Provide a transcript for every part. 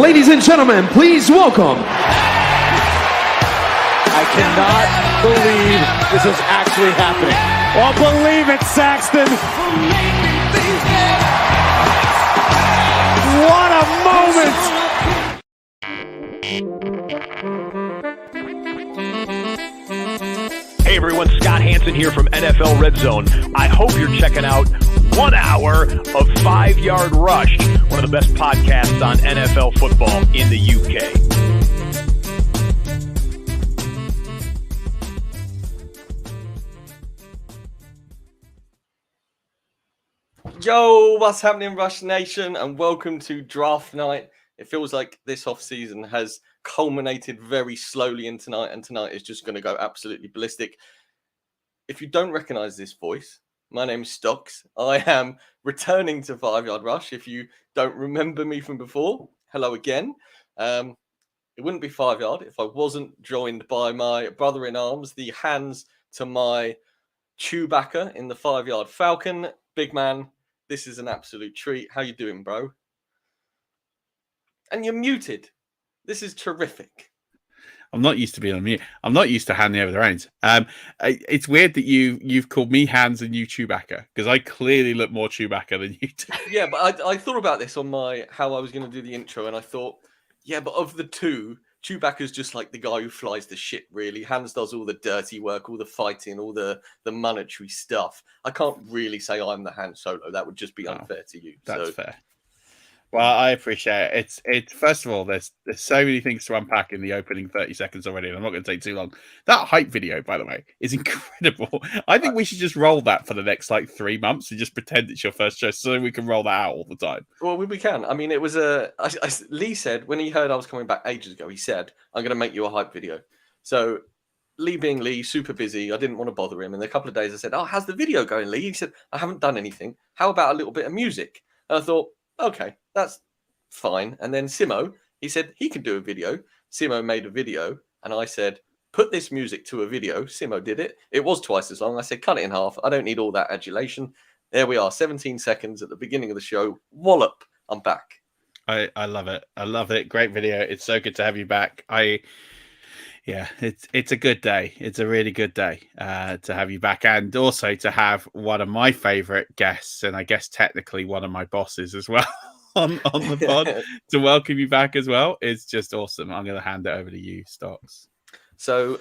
Ladies and gentlemen, please welcome. I cannot believe this is actually happening. Well, believe it, Saxton. What a moment. Hey everyone, Scott Hansen here from NFL Red Zone. I hope you're checking out 1 hour of 5 Yard Rush, one of the best podcasts on NFL football in the UK. Yo, what's happening, Rush Nation, and welcome to Draft Night. It feels like this off-season has culminated very slowly in tonight, and tonight is just going to go absolutely ballistic. If you don't recognize this voice, my name is Stocks. I am returning to 5 Yard Rush. If you don't remember me from before, hello again. It wouldn't be 5 Yard if I wasn't joined by my brother-in-arms, the hands to my Chewbacca in the 5 Yard Falcon. Big man, this is an absolute treat. How you doing, bro? And you're muted. This is terrific. I'm not used to being on mute. I'm not used to handing over the reins. It's weird that you've called me Hans and you Chewbacca, because I clearly look more Chewbacca than you do. Yeah, but I thought about this on how I was going to do the intro, and I thought, yeah, but of the two, Chewbacca's just like the guy who flies the ship, really. Hans does all the dirty work, all the fighting, all the monetary stuff. I can't really say I'm the Han Solo. That would just be unfair to you. That's fair. Well, I appreciate it. It's first of all, there's so many things to unpack in the opening 30 seconds already, and I'm not going to take too long. That hype video, by the way, is incredible. I think we should just roll that for the next 3 months and just pretend it's your first show, so we can roll that out all the time. Well, we can. I mean, it was Lee said when he heard I was coming back ages ago, he said, "I'm going to make you a hype video." So Lee being Lee, super busy. I didn't want to bother him. And a couple of days I said, "Oh, how's the video going, Lee?" He said, "I haven't done anything. How about a little bit of music?" And I thought, okay, that's fine. And then Simo, he said he can do a video. Simo made a video, and I said, put this music to a video. Simo did it. It was twice as long. I said, cut it in half. I don't need all that adulation. There we are, 17 seconds at the beginning of the show. Wallop, I'm back. I love it. I love it. Great video. It's so good to have you back. It's a good day. It's a really good day to have you back, and also to have one of my favorite guests, and I guess technically one of my bosses as well on the pod to welcome you back as well. It's just awesome. I'm going to hand it over to you, Stocks. So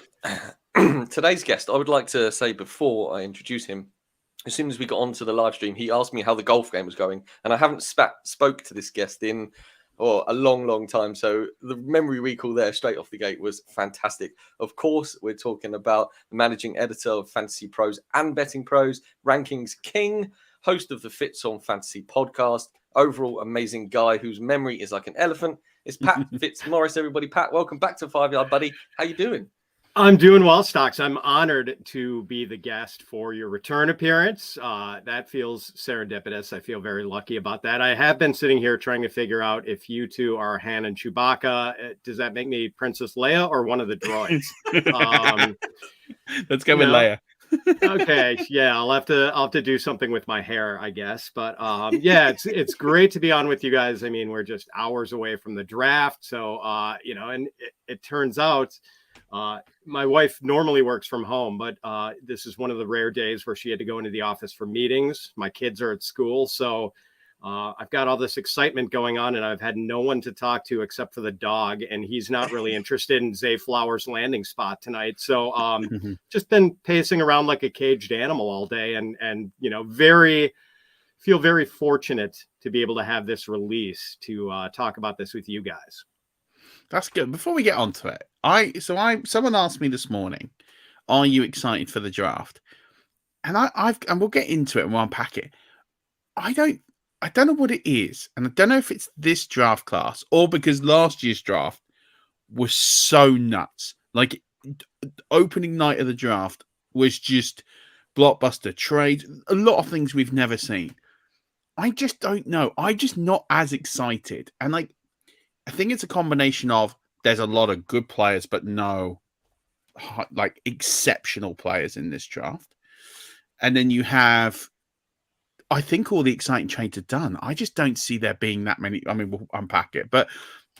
today's guest, I would like to say before I introduce him, as soon as we got onto the live stream, he asked me how the golf game was going, and I haven't spoke to this guest in a long time. So the memory recall there straight off the gate was fantastic. Of course, we're talking about the managing editor of Fantasy Pros and Betting Pros, Rankings King, host of the Fitz on Fantasy podcast, overall amazing guy whose memory is like an elephant. It's Pat Fitzmaurice, everybody. Pat, welcome back to 5 Yard, buddy. How you doing? I'm doing well, Stocks. I'm honored to be the guest for your return appearance. That feels serendipitous. I feel very lucky about that. I have been sitting here trying to figure out if you two are Han and Chewbacca. Does that make me Princess Leia or one of the droids? Let's go with Leia. Okay, yeah, I'll have to do something with my hair, I guess. But yeah, it's great to be on with you guys. I mean, we're just hours away from the draft, so and it turns out. My wife normally works from home, but this is one of the rare days where she had to go into the office for meetings. My kids are at school, so I've got all this excitement going on, and I've had no one to talk to except for the dog, and he's not really interested in Zay Flowers' landing spot tonight. So just been pacing around like a caged animal all day, and feel very fortunate to be able to have this release to talk about this with you guys. That's good. Before we get on to it, someone asked me this morning, are you excited for the draft? And and we'll get into it and we'll unpack it. I don't know what it is, and I don't know if it's this draft class or because last year's draft was so nuts. Like opening night of the draft was just blockbuster trades, a lot of things we've never seen. I just don't know. I'm just not as excited. And I think it's a combination of there's a lot of good players, but no exceptional players in this draft. And then you have, I think all the exciting trades are done. I just don't see there being that many. I mean, we'll unpack it. But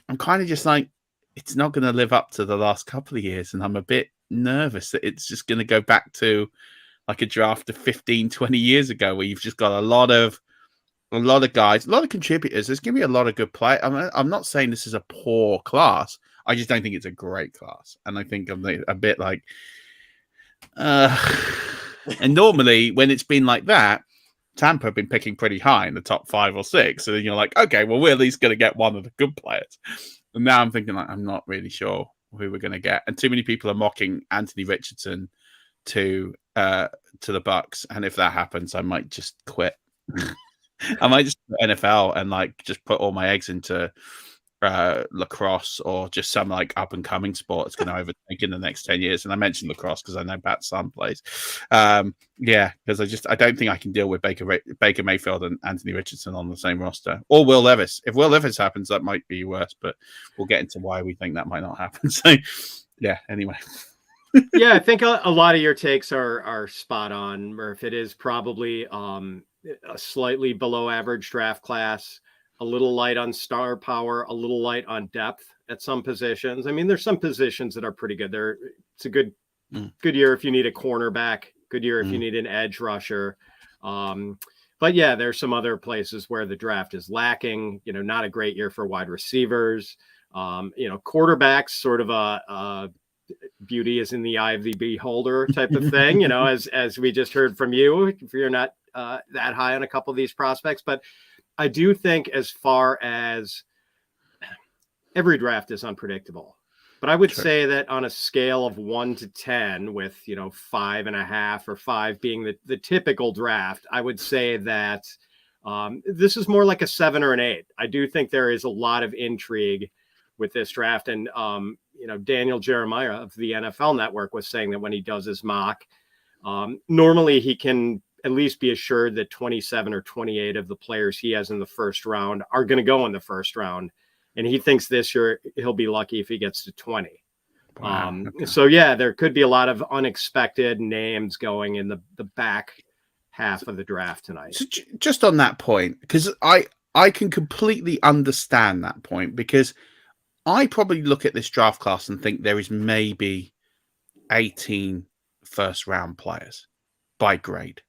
I'm kind of just like, it's not going to live up to the last couple of years. And I'm a bit nervous that it's just going to go back to like a draft of 15, 20 years ago, where you've just got a lot of guys, a lot of contributors. There's going to be a lot of good play. I'm not saying this is a poor class. I just don't think it's a great class. And I think I'm a bit like, and normally when it's been like that, Tampa have been picking pretty high in the top 5 or 6. So then you're like, okay, well, we're at least going to get one of the good players. And now I'm thinking, like, I'm not really sure who we're going to get. And too many people are mocking Anthony Richardson to the Bucks. And if that happens, I might just quit. I might just do NFL and like just put all my eggs into lacrosse or just some like up and coming sport that's going to overtake in the next 10 years. And I mentioned lacrosse because I know Pat's son plays. Because I don't think I can deal with Baker Mayfield and Anthony Richardson on the same roster, or Will Levis. If Will Levis happens, that might be worse, but we'll get into why we think that might not happen. So yeah, anyway. Yeah, I think a lot of your takes are spot on, Murph. It is probably a slightly below average draft class, a little light on star power, a little light on depth at some positions. I mean, there's some positions that are pretty good. It's a good year if you need a cornerback, good year if you need an edge rusher. But yeah, there's some other places where the draft is lacking, not a great year for wide receivers. Quarterbacks, sort of a beauty is in the eye of the beholder type of thing, as we just heard from you, if you're not that high on a couple of these prospects. But I do think, as far as every draft is unpredictable, but I would say that on a scale of 1 to 10, with 5.5 or 5 being the typical draft, I would say that this is more like a 7 or an 8. I do think there is a lot of intrigue with this draft, and Daniel Jeremiah of the NFL Network was saying that when he does his mock, normally he can at least be assured that 27 or 28 of the players he has in the first round are going to go in the first round. And he thinks this year he'll be lucky if he gets to 20. Wow, okay. So yeah, there could be a lot of unexpected names going in the back half of the draft tonight. So just on that point, because I can completely understand that point, because I probably look at this draft class and think there is maybe 18 first round players by grade.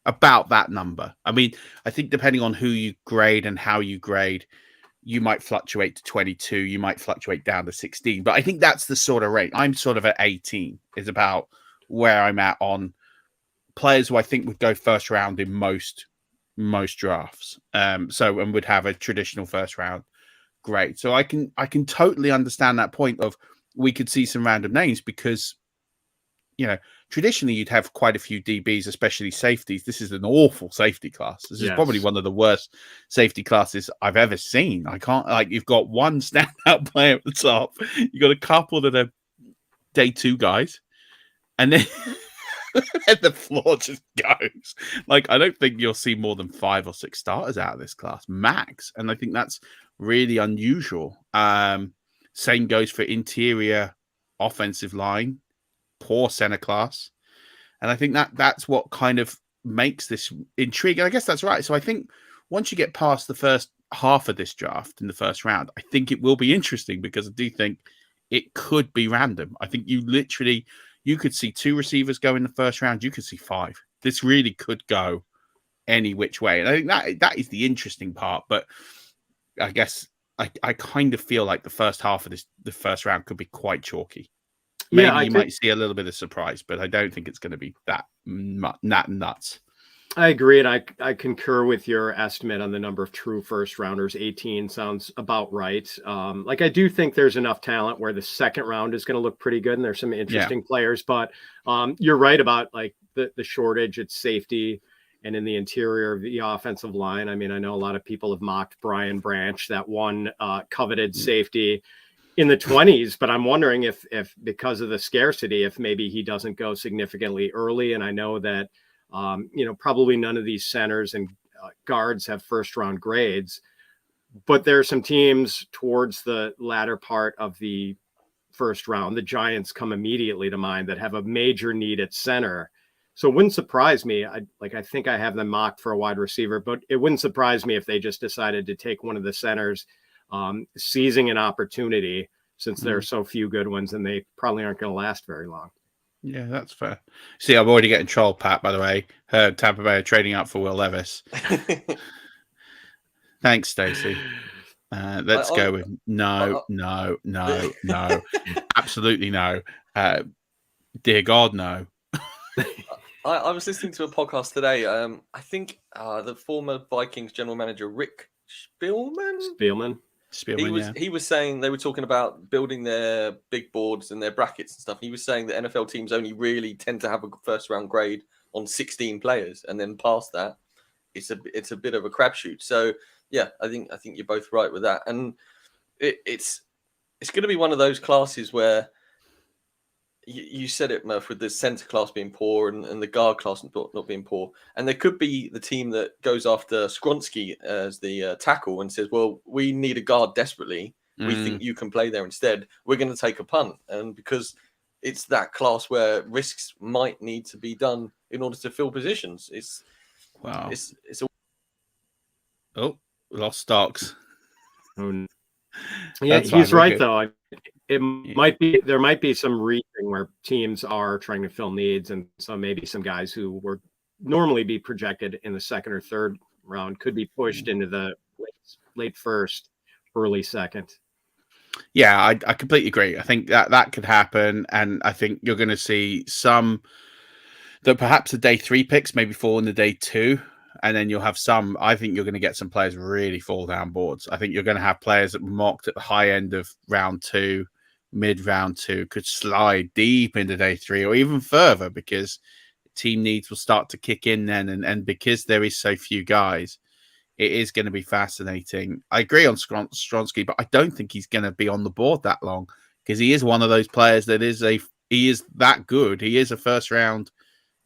About that number. I mean, I think depending on who you grade and how you grade, you might fluctuate to 22, you might fluctuate down to 16. But I think that's the sort of rate. I'm sort of at 18 is about where I'm at on players who I think would go first round in most drafts. And would have a traditional first round grade. So I can totally understand that point of we could see some random names, because traditionally you'd have quite a few DBs, especially safeties. This is an awful safety class. This is probably one of the worst safety classes I've ever seen. I can't, you've got one standout player at the top. You've got a couple that are day 2 guys. And then and the floor just goes. I don't think you'll see more than 5 or 6 starters out of this class, max. And I think that's really unusual. Same goes for interior offensive line. Poor center class, and I think that's what kind of makes this intriguing. I guess that's right. So I think once you get past the first half of this draft in the first round, I think it will be interesting, because I do think it could be random. I think you could see 2 receivers go in the first round. You could see 5. This really could go any which way, and I think that is the interesting part. But I guess I kind of feel like the first half of the first round could be quite chalky. Maybe you might see a little bit of surprise, but I don't think it's going to be that nuts. I agree, and I concur with your estimate on the number of true first rounders. 18 sounds about right. I do think there's enough talent where the second round is going to look pretty good, and there's some interesting players. But you're right about the shortage at safety and in the interior of the offensive line. I mean, I know a lot of people have mocked Brian Branch, that one coveted safety, in the 20s, but I'm wondering if because of the scarcity, if maybe he doesn't go significantly early. And I know that, probably none of these centers and guards have first round grades, but there are some teams towards the latter part of the first round. The Giants come immediately to mind, that have a major need at center. So it wouldn't surprise me. I think I have them mocked for a wide receiver, but it wouldn't surprise me if they just decided to take one of the centers seizing an opportunity since there are so few good ones and they probably aren't going to last very long. Yeah, that's fair. See, I'm already getting trolled, Pat, by the way. Heard Tampa Bay are trading up for Will Levis. Thanks, Stacey. Let's go with no. Absolutely no. Dear God, no. I was listening to a podcast today. I think the former Vikings general manager, Rick Spielman. He was saying they were talking about building their big boards and their brackets and stuff. He was saying that NFL teams only really tend to have a first round grade on 16 players, and then past that, it's a bit of a crapshoot. So yeah, I think you're both right with that, and it's going to be one of those classes where you said it, Murf, with the centre class being poor and the guard class not being poor. And there could be the team that goes after Skronsky as the tackle and says, well, we need a guard desperately. We think you can play there instead. We're going to take a punt. And because it's that class where risks might need to be done in order to fill positions. Lost Stocks. Yeah, he's right, though. There might be some reaching where teams are trying to fill needs, and so maybe some guys who would normally be projected in the second or third round could be pushed into the late first, early second. Yeah, I completely agree. I think that could happen, and I think you're going to see some that perhaps the day 3 picks maybe fall in the day 2. And then you'll have some, I think you're going to get some players really fall down boards. I think you're going to have players that were mocked at the high end of round 2, mid round 2, could slide deep into day 3 or even further because team needs will start to kick in then. And because there is so few guys, it is going to be fascinating. I agree on Stronsky, but I don't think he's going to be on the board that long because he is one of those players that he is that good. He is a first round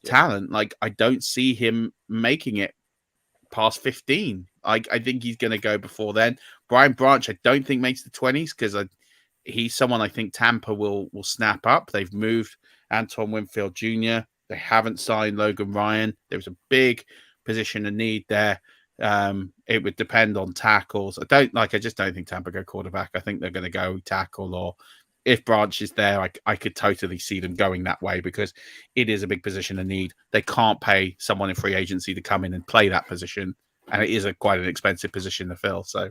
talent. Like, I don't see him making it past 15. I think he's going to go before then. Brian Branch, I don't think makes the 20s because he's someone I think Tampa will snap up. They've moved Antoine Winfield Jr. They haven't signed Logan Ryan. There's a big position of need there. It would depend on tackles. I just don't think Tampa go quarterback. I think they're going to go tackle, or if Branch is there, I could totally see them going that way because it is a big position of need. They can't pay someone in free agency to come in and play that position, and it is quite an expensive position to fill. So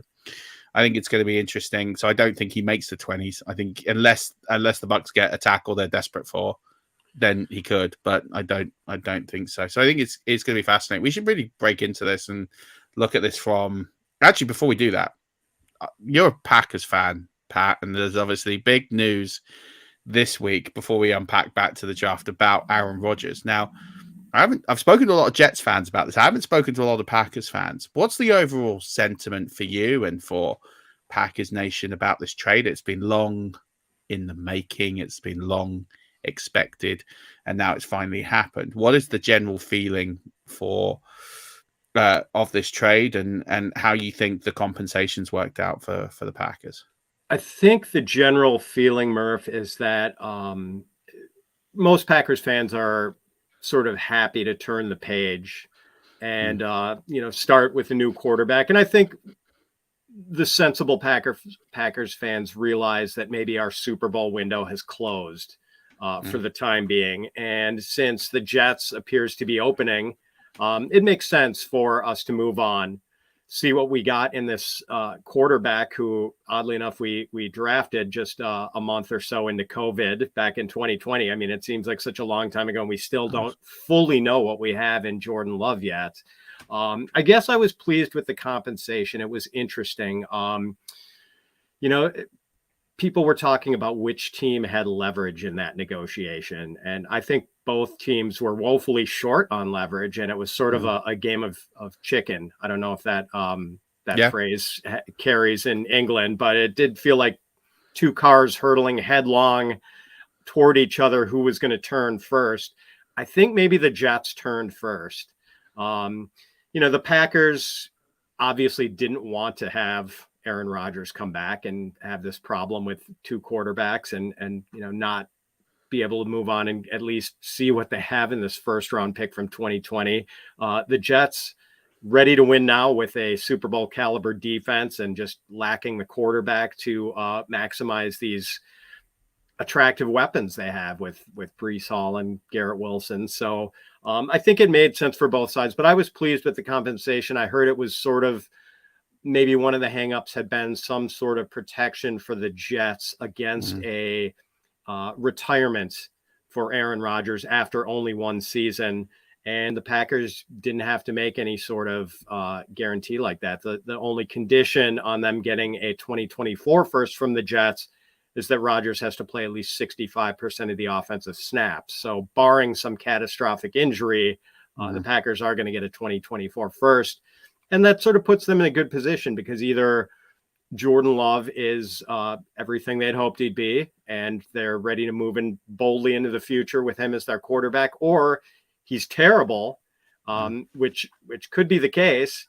I think it's going to be interesting. So I don't think he makes the 20s. I think unless the Bucks get a tackle they're desperate for, then he could. But I don't think so. So I think it's going to be fascinating. We should really break into this and look at this from. Actually, before we do that, you're a Packers fan, Pat, and there's obviously big news this week before we unpack back to the draft about Aaron Rodgers. Now, I've spoken to a lot of Jets fans about this. I haven't spoken to a lot of Packers fans. What's the overall sentiment for you and for Packers Nation about this trade? It's been long in the making. It's been long expected, and now it's finally happened. What is the general feeling for of this trade, and how you think the compensation's worked out for the Packers? I think the general feeling, Murf, is that most Packers fans are sort of happy to turn the page and start with a new quarterback. And I think the sensible Packers fans realize that maybe our Super Bowl window has closed for the time being. And since the Jets appears to be opening, it makes sense for us to move on, see what we got in this quarterback who, oddly enough, we drafted just a month or so into COVID back in 2020. I mean, it seems like such a long time ago, and we still don't fully know what we have in Jordan Love yet. I guess I was pleased with the compensation. It was interesting. People were talking about which team had leverage in that negotiation. And I think both teams were woefully short on leverage. And it was sort of a game of chicken. I don't know if that phrase carries in England, but it did feel like two cars hurtling headlong toward each other. Who was going to turn first? I think maybe the Jets turned first. The Packers obviously didn't want to have Aaron Rodgers come back and have this problem with two quarterbacks and not be able to move on and at least see what they have in this first round pick from 2020. The Jets ready to win now with a Super Bowl caliber defense and just lacking the quarterback to maximize these attractive weapons they have with Breece Hall and Garrett Wilson. So I think it made sense for both sides, but I was pleased with the compensation. I heard it was sort of maybe one of the hangups had been some sort of protection for the Jets against a retirement for Aaron Rodgers after only one season. And the Packers didn't have to make any sort of guarantee like that. The only condition on them getting a 2024 first from the Jets is that Rodgers has to play at least 65% of the offensive snaps. So barring some catastrophic injury, the Packers are going to get a 2024 first. And that sort of puts them in a good position because either Jordan Love is everything they'd hoped he'd be, and they're ready to move in boldly into the future with him as their quarterback, or he's terrible, which could be the case.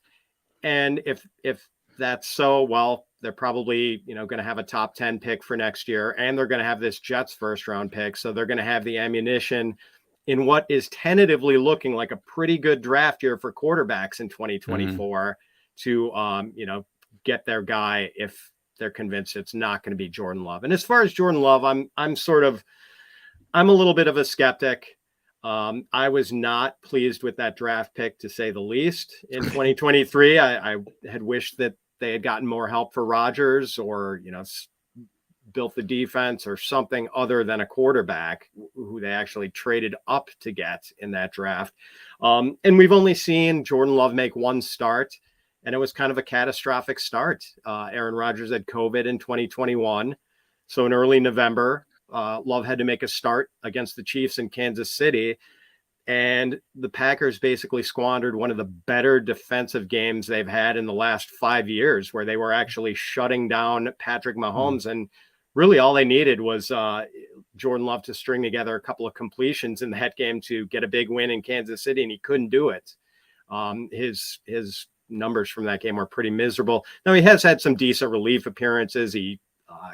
And if that's so, well, they're probably, going to have a top 10 pick for next year, and they're going to have this Jets first round pick. So they're going to have the ammunition in what is tentatively looking like a pretty good draft year for quarterbacks in 2024 to, get their guy if they're convinced it's not going to be Jordan Love. And as far as Jordan Love, I'm a little bit of a skeptic. I was not pleased with that draft pick, to say the least, in 2023. I had wished that they had gotten more help for Rodgers or, built the defense or something other than a quarterback who they actually traded up to get in that draft. And we've only seen Jordan Love make one start, and it was kind of a catastrophic start. Aaron Rodgers had COVID in 2021. So in early November, Love had to make a start against the Chiefs in Kansas City. And the Packers basically squandered one of the better defensive games they've had in the last 5 years, where they were actually shutting down Patrick Mahomes. And really all they needed was Jordan Love to string together a couple of completions in that game to get a big win in Kansas City, and he couldn't do it. His numbers from that game were pretty miserable. Now, he has had some decent relief appearances. He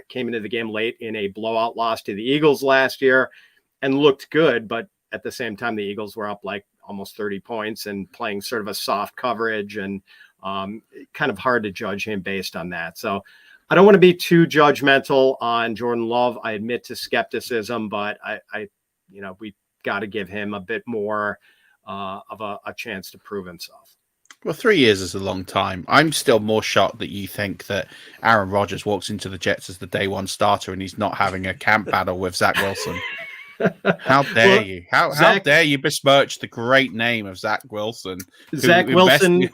came into the game late in a blowout loss to the Eagles last year and looked good, but at the same time, the Eagles were up like almost 30 points and playing sort of a soft coverage, and kind of hard to judge him based on that. So I don't want to be too judgmental on Jordan Love. I admit to skepticism, but we got to give him a bit more of a chance to prove himself. Well, 3 years is a long time. I'm still more shocked that you think that Aaron Rodgers walks into the Jets as the day one starter and he's not having a camp battle with Zach Wilson. How dare you? How dare you besmirch the great name of Zach Wilson? Zach Wilson,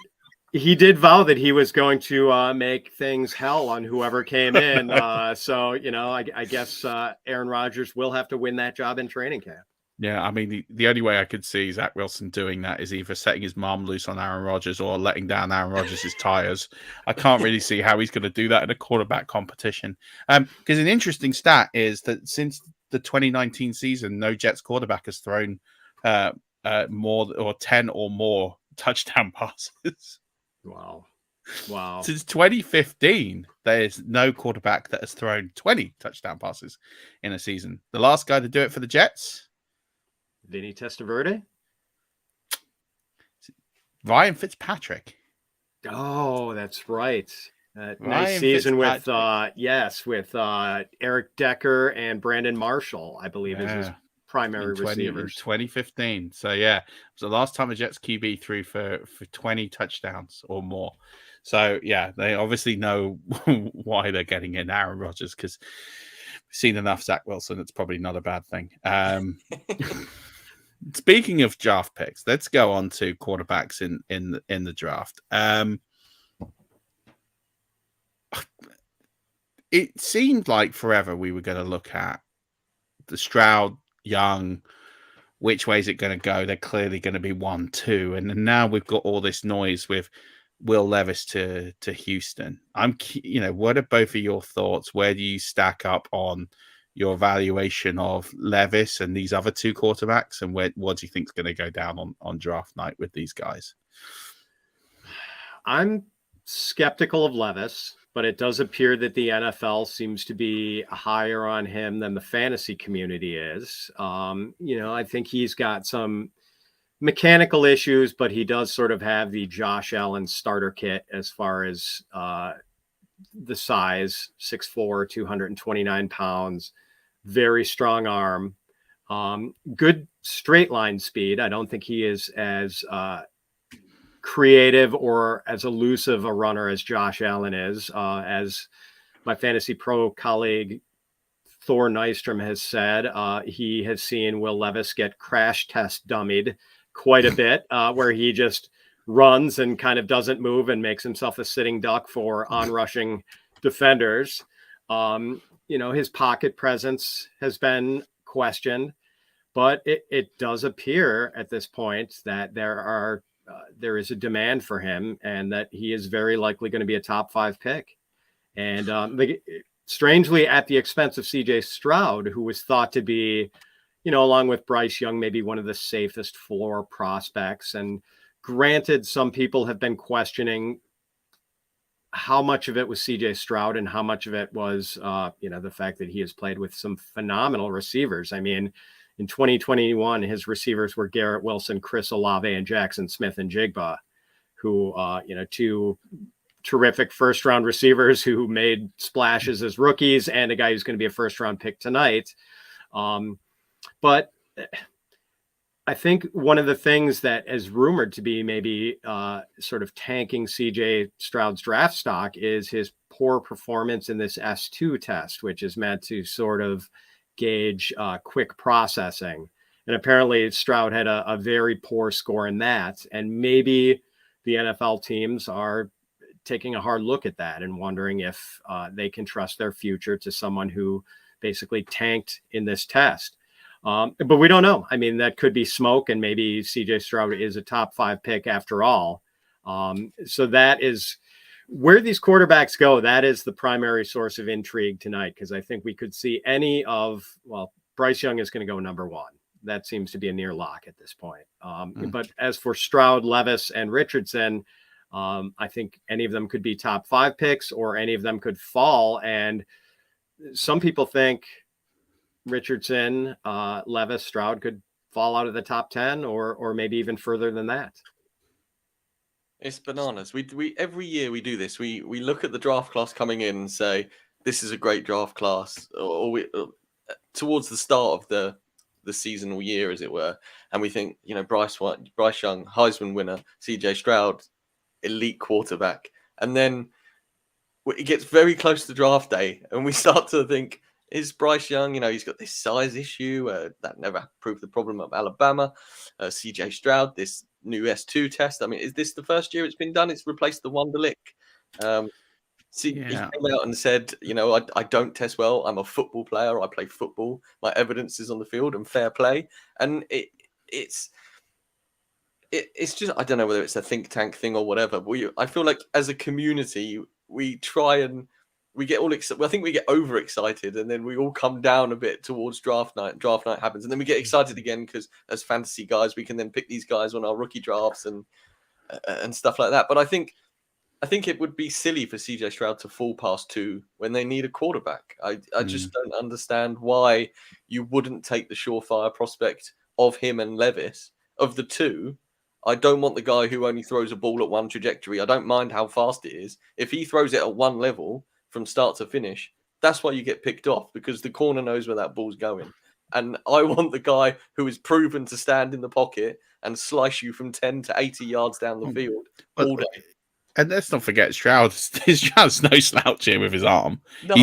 he did vow that he was going to make things hell on whoever came in. So, I guess Aaron Rodgers will have to win that job in training camp. Yeah, I mean, the only way I could see Zach Wilson doing that is either setting his mom loose on Aaron Rodgers or letting down Aaron Rodgers' tires. I can't really see how he's going to do that in a quarterback competition. Because an interesting stat is that since the 2019 season, no Jets quarterback has thrown more or 10 or more touchdown passes. Wow. Since 2015, there's no quarterback that has thrown 20 touchdown passes in a season. The last guy to do it for the Jets, Vinny Testaverde? Ryan Fitzpatrick. Oh, that's right. Nice season with Eric Decker and Brandon Marshall, I believe, is his primary receivers. 2015. So, yeah, it was the last time a Jets QB threw for 20 touchdowns or more. So, yeah, they obviously know why they're getting in Aaron Rodgers, because we've seen enough Zach Wilson. It's probably not a bad thing. Speaking of draft picks, let's go on to quarterbacks in the draft. It seemed like forever we were going to look at the Stroud, Young, which way is it going to go? They're clearly going to be 1-2, and now we've got all this noise with Will Levis to Houston. What are both of your thoughts? Where do you stack up on your evaluation of Levis and these other two quarterbacks, and what do you think is going to go down on draft night with these guys? I'm skeptical of Levis, but it does appear that the NFL seems to be higher on him than the fantasy community is. I think he's got some mechanical issues, but he does sort of have the Josh Allen starter kit as far as the size, 6'4", 229 pounds, very strong arm, good straight line speed. I don't think he is as creative or as elusive a runner as Josh Allen is. As my Fantasy Pro colleague Thor Nystrom has said, he has seen Will Levis get crash test dummied quite a bit, where he just runs and kind of doesn't move and makes himself a sitting duck for on-rushing defenders. His pocket presence has been questioned, but it does appear at this point that there is a demand for him and that he is very likely going to be a top 5 pick. And strangely, at the expense of CJ Stroud, who was thought to be, along with Bryce Young, maybe one of the safest floor prospects. And granted, some people have been questioning how much of it was CJ Stroud and how much of it was, the fact that he has played with some phenomenal receivers. I mean, in 2021, his receivers were Garrett Wilson, Chris Olave, and Jackson Smith and Jigba, who, two terrific first-round receivers who made splashes as rookies, and a guy who's going to be a first-round pick tonight. But I think one of the things that is rumored to be maybe sort of tanking CJ Stroud's draft stock is his poor performance in this S2 test, which is meant to sort of gauge quick processing. And apparently Stroud had a very poor score in that. And maybe the NFL teams are taking a hard look at that and wondering if they can trust their future to someone who basically tanked in this test. But we don't know. I mean, that could be smoke, and maybe CJ Stroud is a top 5 pick after all. So that is where these quarterbacks go. That is the primary source of intrigue tonight, because I think we could see Bryce Young is going to go number 1. That seems to be a near lock at this point. But as for Stroud, Levis, and Richardson, I think any of them could be top 5 picks, or any of them could fall. And some people think Richardson, Levis, Stroud could fall out of the top 10 or maybe even further than that. It's bananas. We every year we do this. We look at the draft class coming in and say, this is a great draft class, or towards the start of the seasonal year, as it were. And we think, Bryce Young, Heisman winner, CJ Stroud, elite quarterback. And then it gets very close to draft day, and we start to think, is Bryce Young, he's got this size issue that never proved the problem of Alabama. CJ Stroud, this new S2 test. I mean, is this the first year it's been done? It's replaced the Wonderlic. He came out and said, I don't test well. I'm a football player. I play football. My evidence is on the field and fair play. And it's just, I don't know whether it's a think tank thing or whatever, but I feel like as a community, we try and we get all excited. I think we get overexcited, and then we all come down a bit towards draft night. Draft night happens, and then we get excited again because as fantasy guys, we can then pick these guys on our rookie drafts and stuff like that. But I think it would be silly for CJ Stroud to fall past 2 when they need a quarterback. I just don't understand why you wouldn't take the surefire prospect of him and Levis. Of the 2, I don't want the guy who only throws a ball at one trajectory. I don't mind how fast it is. If he throws it at one level from start to finish, that's why you get picked off, because the corner knows where that ball's going. And I want the guy who is proven to stand in the pocket and slice you from 10 to 80 yards down the field all day. And let's not forget Stroud's no slouch here with his arm. No.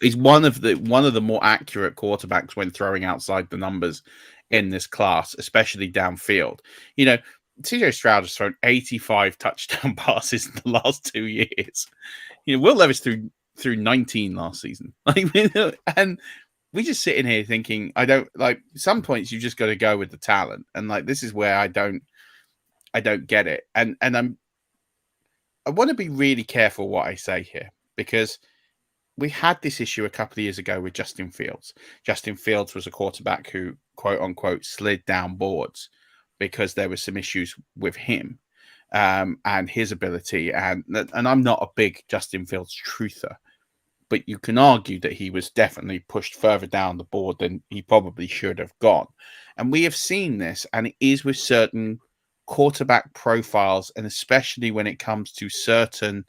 He's one of the more accurate quarterbacks when throwing outside the numbers in this class, especially downfield. CJ Stroud has thrown 85 touchdown passes in the last 2 years. Will Levis threw 19 last season. And we just sitting here thinking, I don't like, some points you just got to go with the talent. And this is where I don't get it. And I want to be really careful what I say here, because we had this issue a couple of years ago with Justin Fields. Justin Fields was a quarterback who, quote unquote, slid down boards because there were some issues with him and his ability. And I'm not a big Justin Fields truther, but you can argue that he was definitely pushed further down the board than he probably should have gone. And we have seen this, and it is with certain quarterback profiles, and especially when it comes to certain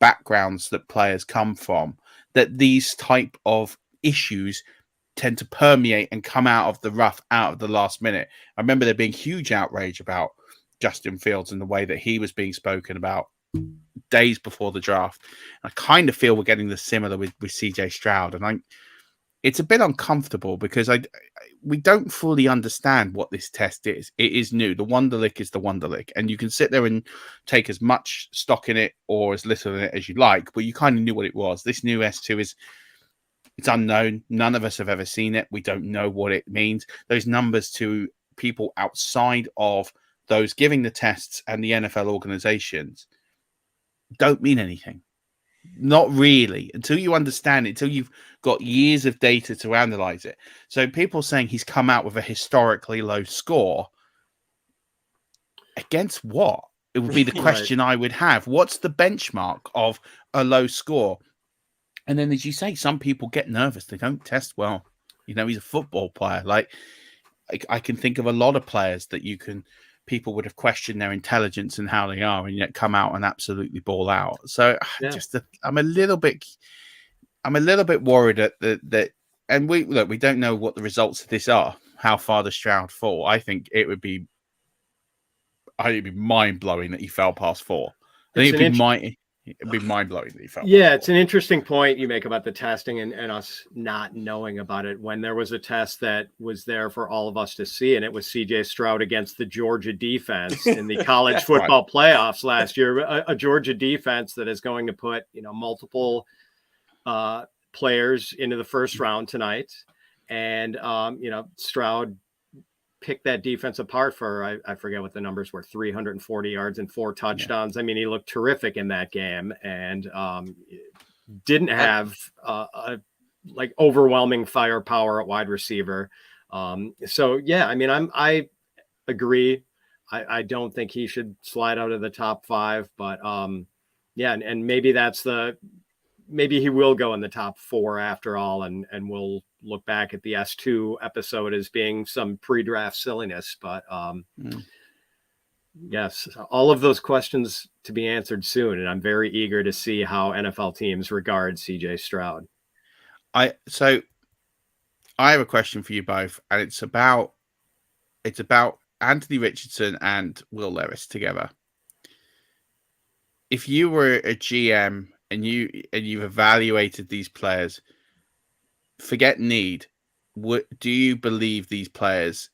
backgrounds that players come from, that these type of issues tend to permeate and come out of the rough out of the last minute. I remember there being huge outrage about Justin Fields and the way that he was being spoken about days before the draft. I kind of feel we're getting the similar with CJ Stroud, and it's a bit uncomfortable because we don't fully understand what this test is. It is new. The Wonderlic is the Wonderlic, and you can sit there and take as much stock in it or as little in it as you like, but you kind of knew what it was. This new S2 it's unknown. None of us have ever seen it. We don't know what it means. Those numbers to people outside of those giving the tests and the NFL organizations don't mean anything. Not really, until you understand it, until you've got years of data to analyze it. So people saying he's come out with a historically low score, against what? It would be the question I would have. What's the benchmark of a low score? And then, as you say, some people get nervous. They don't test well. You know, he's a football player. Like, I can think of a lot of players that people would have questioned their intelligence and how they are, and yet come out and absolutely ball out. So, I'm a little bit worried at that. And we don't know what the results of this are. How far does Stroud fall? I think it would be mind blowing that he fell past 4. I think it'd be mind blowing that he fell. Yeah, it's an interesting point you make about the testing and us not knowing about it, when there was a test that was there for all of us to see, and it was CJ Stroud against the Georgia defense in the college football playoffs last year. A Georgia defense that is going to put multiple players into the first round tonight, and Stroud picked that defense apart for, I forget what the numbers were, 340 yards and 4 touchdowns. I mean, he looked terrific in that game, and didn't have overwhelming firepower at wide receiver. So yeah, I mean, I agree. I don't think he should slide out of the top 5, but yeah, and maybe maybe he will go in the top 4 after all, and we'll look back at the S2 episode as being some pre-draft silliness. But yes, all of those questions to be answered soon, and I'm very eager to see how NFL teams regard CJ Stroud. I have a question for you both, and it's about Anthony Richardson and Will Levis together. If you were a GM and you've evaluated these players, forget need, do you believe these players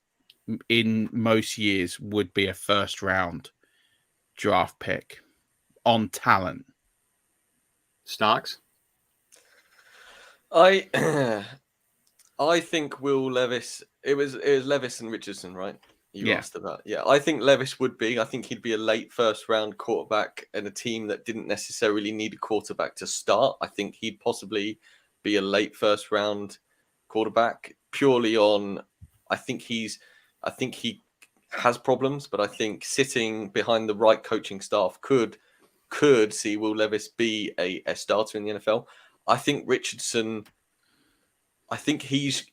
in most years would be a first round draft pick on talent? Stocks? I think Will Levis. It was Levis and Richardson, right? You asked about. Yeah, I think Levis would be. I think he'd be a late first round quarterback in a team that didn't necessarily need a quarterback to start. I think he'd possibly be a late first round quarterback purely on. I think he has problems, but I think sitting behind the right coaching staff could see Will Levis be a starter in the NFL. I think Richardson. I think he's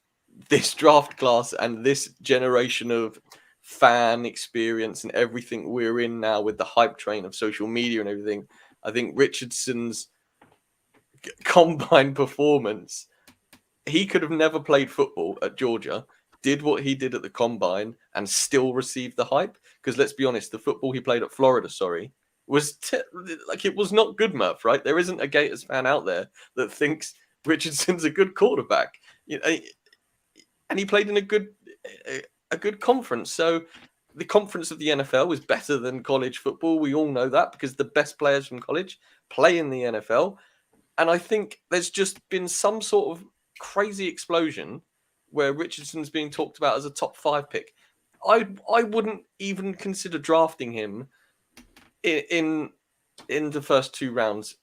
this draft class and this generation of fan experience and everything we're in now with the hype train of social media and everything. I think Richardson's combine performance, he could have never played football at Georgia, did what he did at the combine and still received the hype. Because let's be honest, the football he played at Florida, was it was not good, Murf, right? There isn't a Gators fan out there that thinks Richardson's a good quarterback. And he played in a good conference. So the conference of the NFL is better than college football. We all know that because the best players from college play in the NFL. And I think there's just been some sort of crazy explosion where Richardson's being talked about as a top 5 pick. I wouldn't even consider drafting him in the first 2 rounds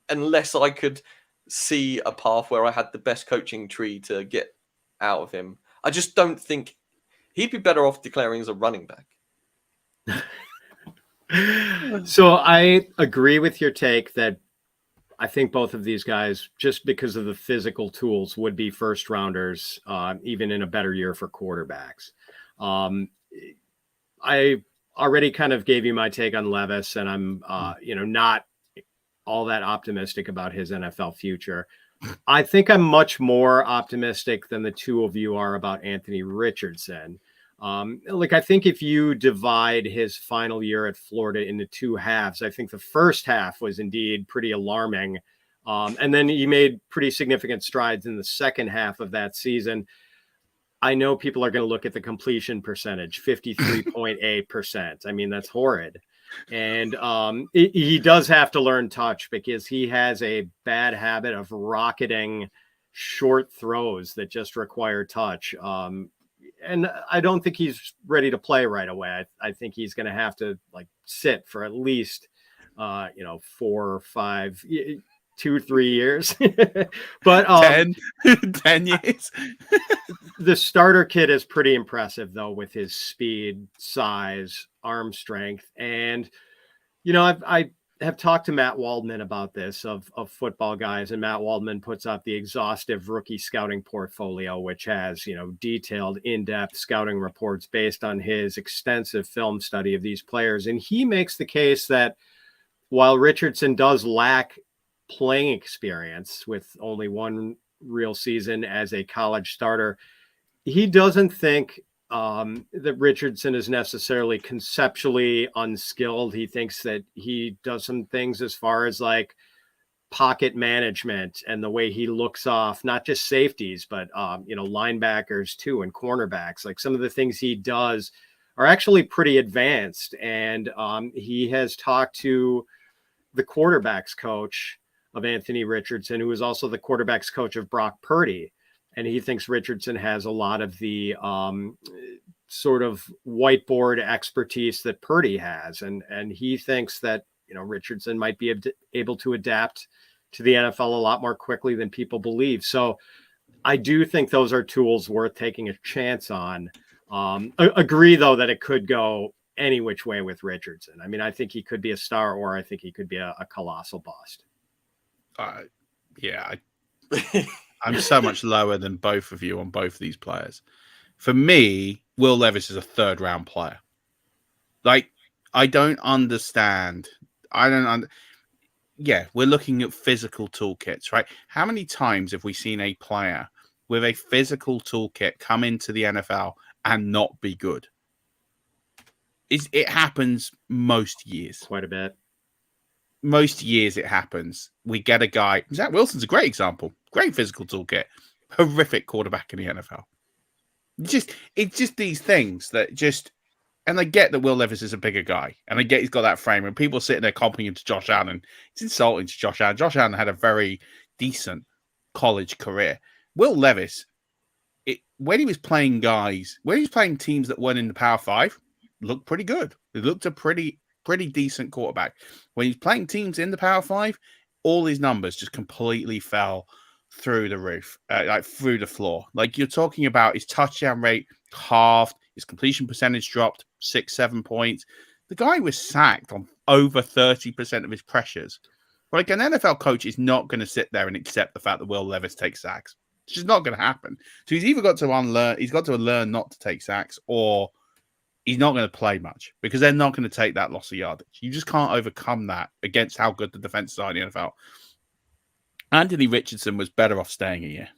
unless I could see a path where I had the best coaching tree to get out of him. I just don't think he'd be better off declaring as a running back. So I agree with your take that I think both of these guys, just because of the physical tools, would be first rounders, even in a better year for quarterbacks. I already kind of gave you my take on Levis, and I'm, not all that optimistic about his NFL future. I think I'm much more optimistic than the two of you are about Anthony Richardson. I think if you divide his final year at Florida into two halves, I think the first half was indeed pretty alarming. And then he made pretty significant strides in the second half of that season. I know people are going to look at the completion percentage, 53.8%. I mean, that's horrid. And he does have to learn touch because he has a bad habit of rocketing short throws that just require touch. And I don't think he's ready to play right away. I think he's going to have to sit for at least, 4 or 5, 2-3 years, but 10 years. The starter kid is pretty impressive though, with his speed, size, arm strength. And, I have talked to Matt Waldman about this of Football Guys, and Matt Waldman puts out the exhaustive rookie scouting portfolio, which has, detailed in-depth scouting reports based on his extensive film study of these players. And he makes the case that while Richardson does lack playing experience with only one real season as a college starter, he doesn't think that Richardson is necessarily conceptually unskilled. He thinks that he does some things as far as pocket management and the way he looks off, not just safeties, but, linebackers too, and cornerbacks. Some of the things he does are actually pretty advanced. And he has talked to the quarterbacks coach of Anthony Richardson, who is also the quarterbacks coach of Brock Purdy. And he thinks Richardson has a lot of the sort of whiteboard expertise that Purdy has. And he thinks that, Richardson might be able to adapt to the NFL a lot more quickly than people believe. So I do think those are tools worth taking a chance on. Agree, though, that it could go any which way with Richardson. I mean, I think he could be a star, or I think he could be a colossal bust. I'm so much lower than both of you on both of these players. For me, Will Levis is a third-round player. I don't understand. Yeah, we're looking at physical toolkits, right? How many times have we seen a player with a physical toolkit come into the NFL and not be good? It happens most years. Quite a bit. Most years it happens. We get a guy. Zach Wilson's a great example. Great physical toolkit. Horrific quarterback in the NFL. It's just these things that just, and I get that Will Levis is a bigger guy, and I get he's got that frame, and people sitting there comparing him to Josh Allen. It's insulting to Josh Allen. Josh Allen had a very decent college career. Will Levis, when he was playing teams that weren't in the Power 5, looked pretty good. He looked a pretty decent quarterback. When he's playing teams in the Power 5, all his numbers just completely fell through the roof, through the floor. You're talking about his touchdown rate halved, his completion percentage dropped 6-7 points. The guy was sacked on over 30% of his pressures. An NFL coach is not going to sit there and accept the fact that Will Levis takes sacks. It's just not going to happen. So he's either got to learn not to take sacks, or he's not going to play much, because they're not going to take that loss of yardage. You just can't overcome that against how good the defenses are in the NFL. Anthony Richardson was better off staying a year.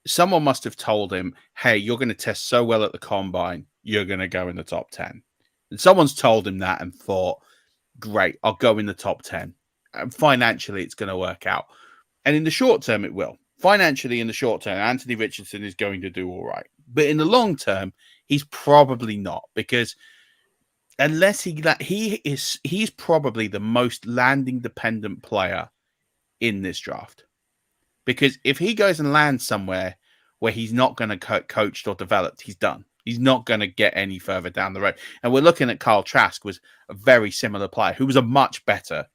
Someone must have told him, hey, you're going to test so well at the combine, you're going to go in the top 10. And someone's told him that and thought, great, I'll go in the top 10. And financially, it's going to work out. And in the short term, it will. Financially, in the short term, Anthony Richardson is going to do all right. But in the long term, he's probably not, because unless he's probably the most landing dependent player in this draft. Because if he goes and lands somewhere where he's not going to coached or developed, he's done. He's not going to get any further down the road. And we're looking at Kyle Trask, was a very similar player who was a much better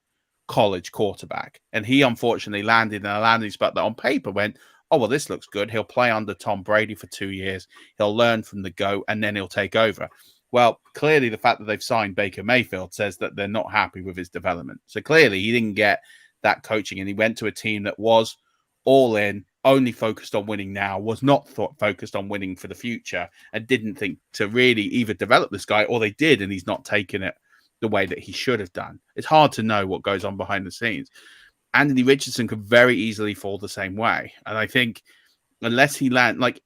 college quarterback. And he unfortunately landed in a landing spot that on paper went, oh, well, this looks good. He'll play under Tom Brady for 2 years. He'll learn from the GOAT, and then he'll take over. Well, clearly the fact that they've signed Baker Mayfield says that they're not happy with his development. So clearly he didn't get that coaching, and he went to a team that was all in, only focused on winning now, was not focused on winning for the future, and didn't think to really either develop this guy, or they did, and he's not taken it the way that he should have done. It's hard to know what goes on behind the scenes. Anthony Richardson could very easily fall the same way. And I think unless he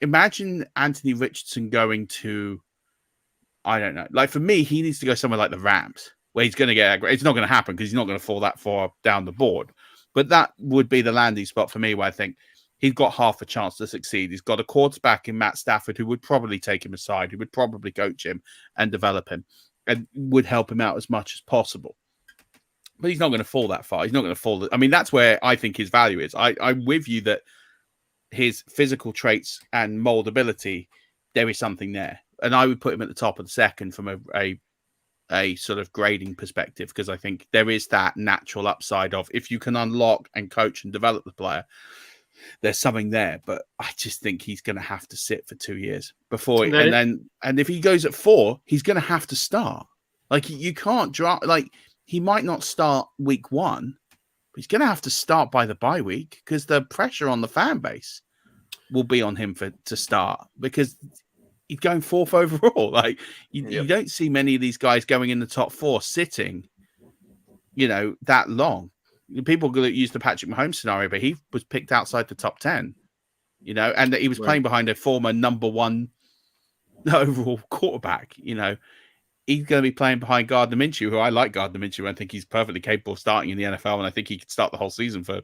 imagine Anthony Richardson going to, I don't know, like for me, he needs to go somewhere like the Rams, where he's going to get, it's not going to happen because he's not going to fall that far down the board. But that would be the landing spot for me, where I think he's got half a chance to succeed. He's got a quarterback in Matt Stafford who would probably take him aside, who would probably coach him and develop him and would help him out as much as possible. But he's not going to fall that far. He's not going to fall. I mean, that's where I think his value is. I'm with you that his physical traits and moldability, there is something there. And I would put him at the top of the second from a sort of grading perspective, because I think there is that natural upside of, if you can unlock and coach and develop the player, there's something there. But I just think he's going to have to sit for 2 years before, and if he goes at 4, he's going to have to start. Like, you can't draw, like, he might not start week 1, but he's going to have to start by the bye week, because the pressure on the fan base will be on him to start, because he's going 4th overall. Like, you don't see many of these guys going in the top 4 sitting, that long. People use the Patrick Mahomes scenario, but he was picked outside the top 10, and he was playing behind a former number 1 overall quarterback. He's going to be playing behind Gardner Minshew, who I like Gardner Minshew. I think he's perfectly capable of starting in the NFL, and I think he could start the whole season for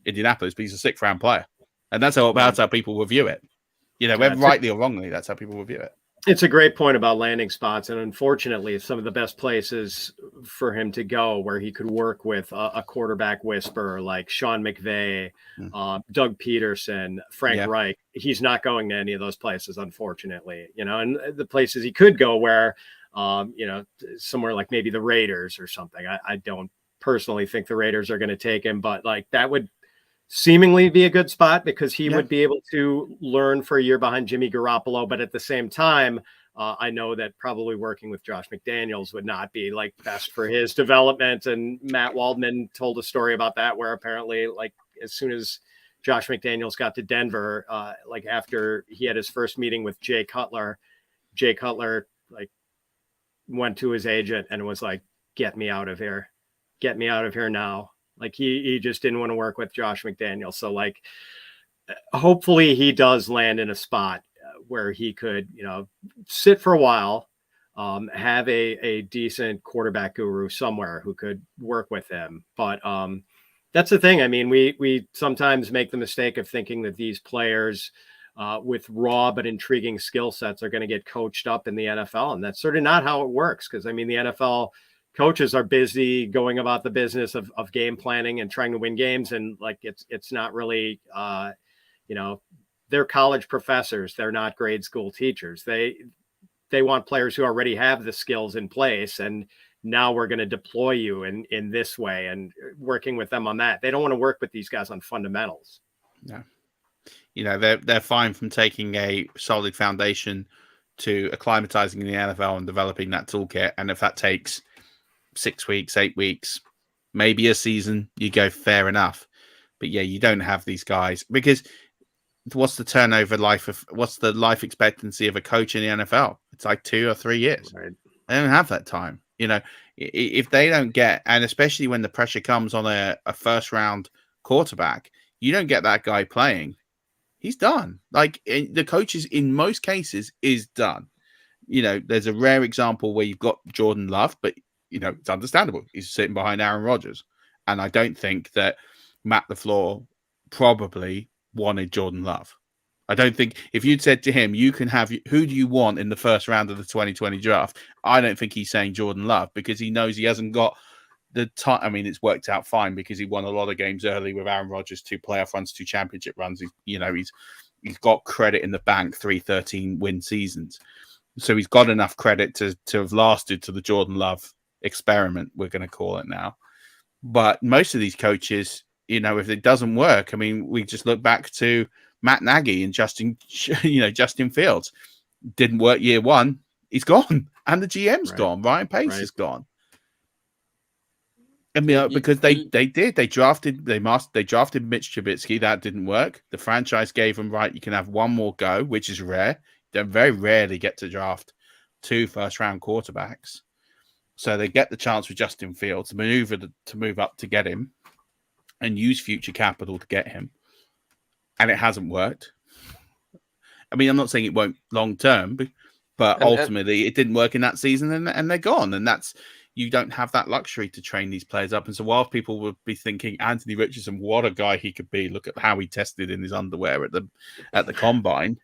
Indianapolis, but he's a 6th round player. And that's how people will view it. Whether rightly or wrongly, that's how people will view it. It's a great point about landing spots. And unfortunately, some of the best places for him to go where he could work with a quarterback whisperer like Sean McVay, Doug Peterson, Frank Reich, he's not going to any of those places, unfortunately. And the places he could go where, somewhere like maybe the Raiders or something. I don't personally think the Raiders are going to take him, but like that would seemingly be a good spot, because he would be able to learn for a year behind Jimmy Garoppolo. But at the same time, I know that probably working with Josh McDaniels would not be like best for his development. And Matt Waldman told a story about that, where apparently, like, as soon as Josh McDaniels got to Denver, like after he had his first meeting with Jay Cutler like went to his agent and was like, get me out of here now. Like, he just didn't want to work with Josh McDaniels. So, like, hopefully he does land in a spot where he could, sit for a while, have a decent quarterback guru somewhere who could work with him. But that's the thing. I mean, we sometimes make the mistake of thinking that these players with raw but intriguing skill sets are going to get coached up in the NFL. And that's sort of not how it works. Because, I mean, the NFL coaches are busy going about the business of game planning and trying to win games. And like, it's not really, they're college professors. They're not grade school teachers. They want players who already have the skills in place. And now we're going to deploy you in this way, and working with them on that. They don't want to work with these guys on fundamentals. No, they're fine from taking a solid foundation to acclimatizing in the NFL and developing that toolkit. And if that takes 6 weeks, 8 weeks, maybe a season, you go, fair enough. But yeah, you don't have these guys, because what's the life expectancy of a coach in the NFL? It's like 2 or 3 years. Right. They don't have that time. If they don't get, and especially when the pressure comes on a 1st round quarterback, you don't get that guy playing, he's done. Like, the coaches in most cases is done. There's a rare example where you've got Jordan Love, but it's understandable. He's sitting behind Aaron Rodgers. And I don't think that Matt LaFleur probably wanted Jordan Love. I don't think, if you'd said to him, you can have, who do you want in the 1st round of the 2020 draft? I don't think he's saying Jordan Love, because he knows he hasn't got the time. I mean, it's worked out fine because he won a lot of games early with Aaron Rodgers, 2 playoff runs, 2 championship runs. He's got credit in the bank, 3 13-win seasons. So he's got enough credit to have lasted to the Jordan Love experiment, we're going to call it now. But most of these coaches, if it doesn't work, I mean, we just look back to Matt Nagy and Justin Fields. Didn't work year 1, he's gone, and the GM's gone. Ryan Pace is gone. I mean, because they drafted Mitch Trubisky. That didn't work. The franchise gave him, right, you can have one more go, which is rare. They very rarely get to draft 2 first-round quarterbacks. So they get the chance with Justin Fields to move up to get him and use future capital to get him. And it hasn't worked. I mean, I'm not saying it won't long term, but ultimately it didn't work in that season and they're gone. And you don't have that luxury to train these players up. And so while people would be thinking Anthony Richardson, what a guy he could be, look at how he tested in his underwear at the combine.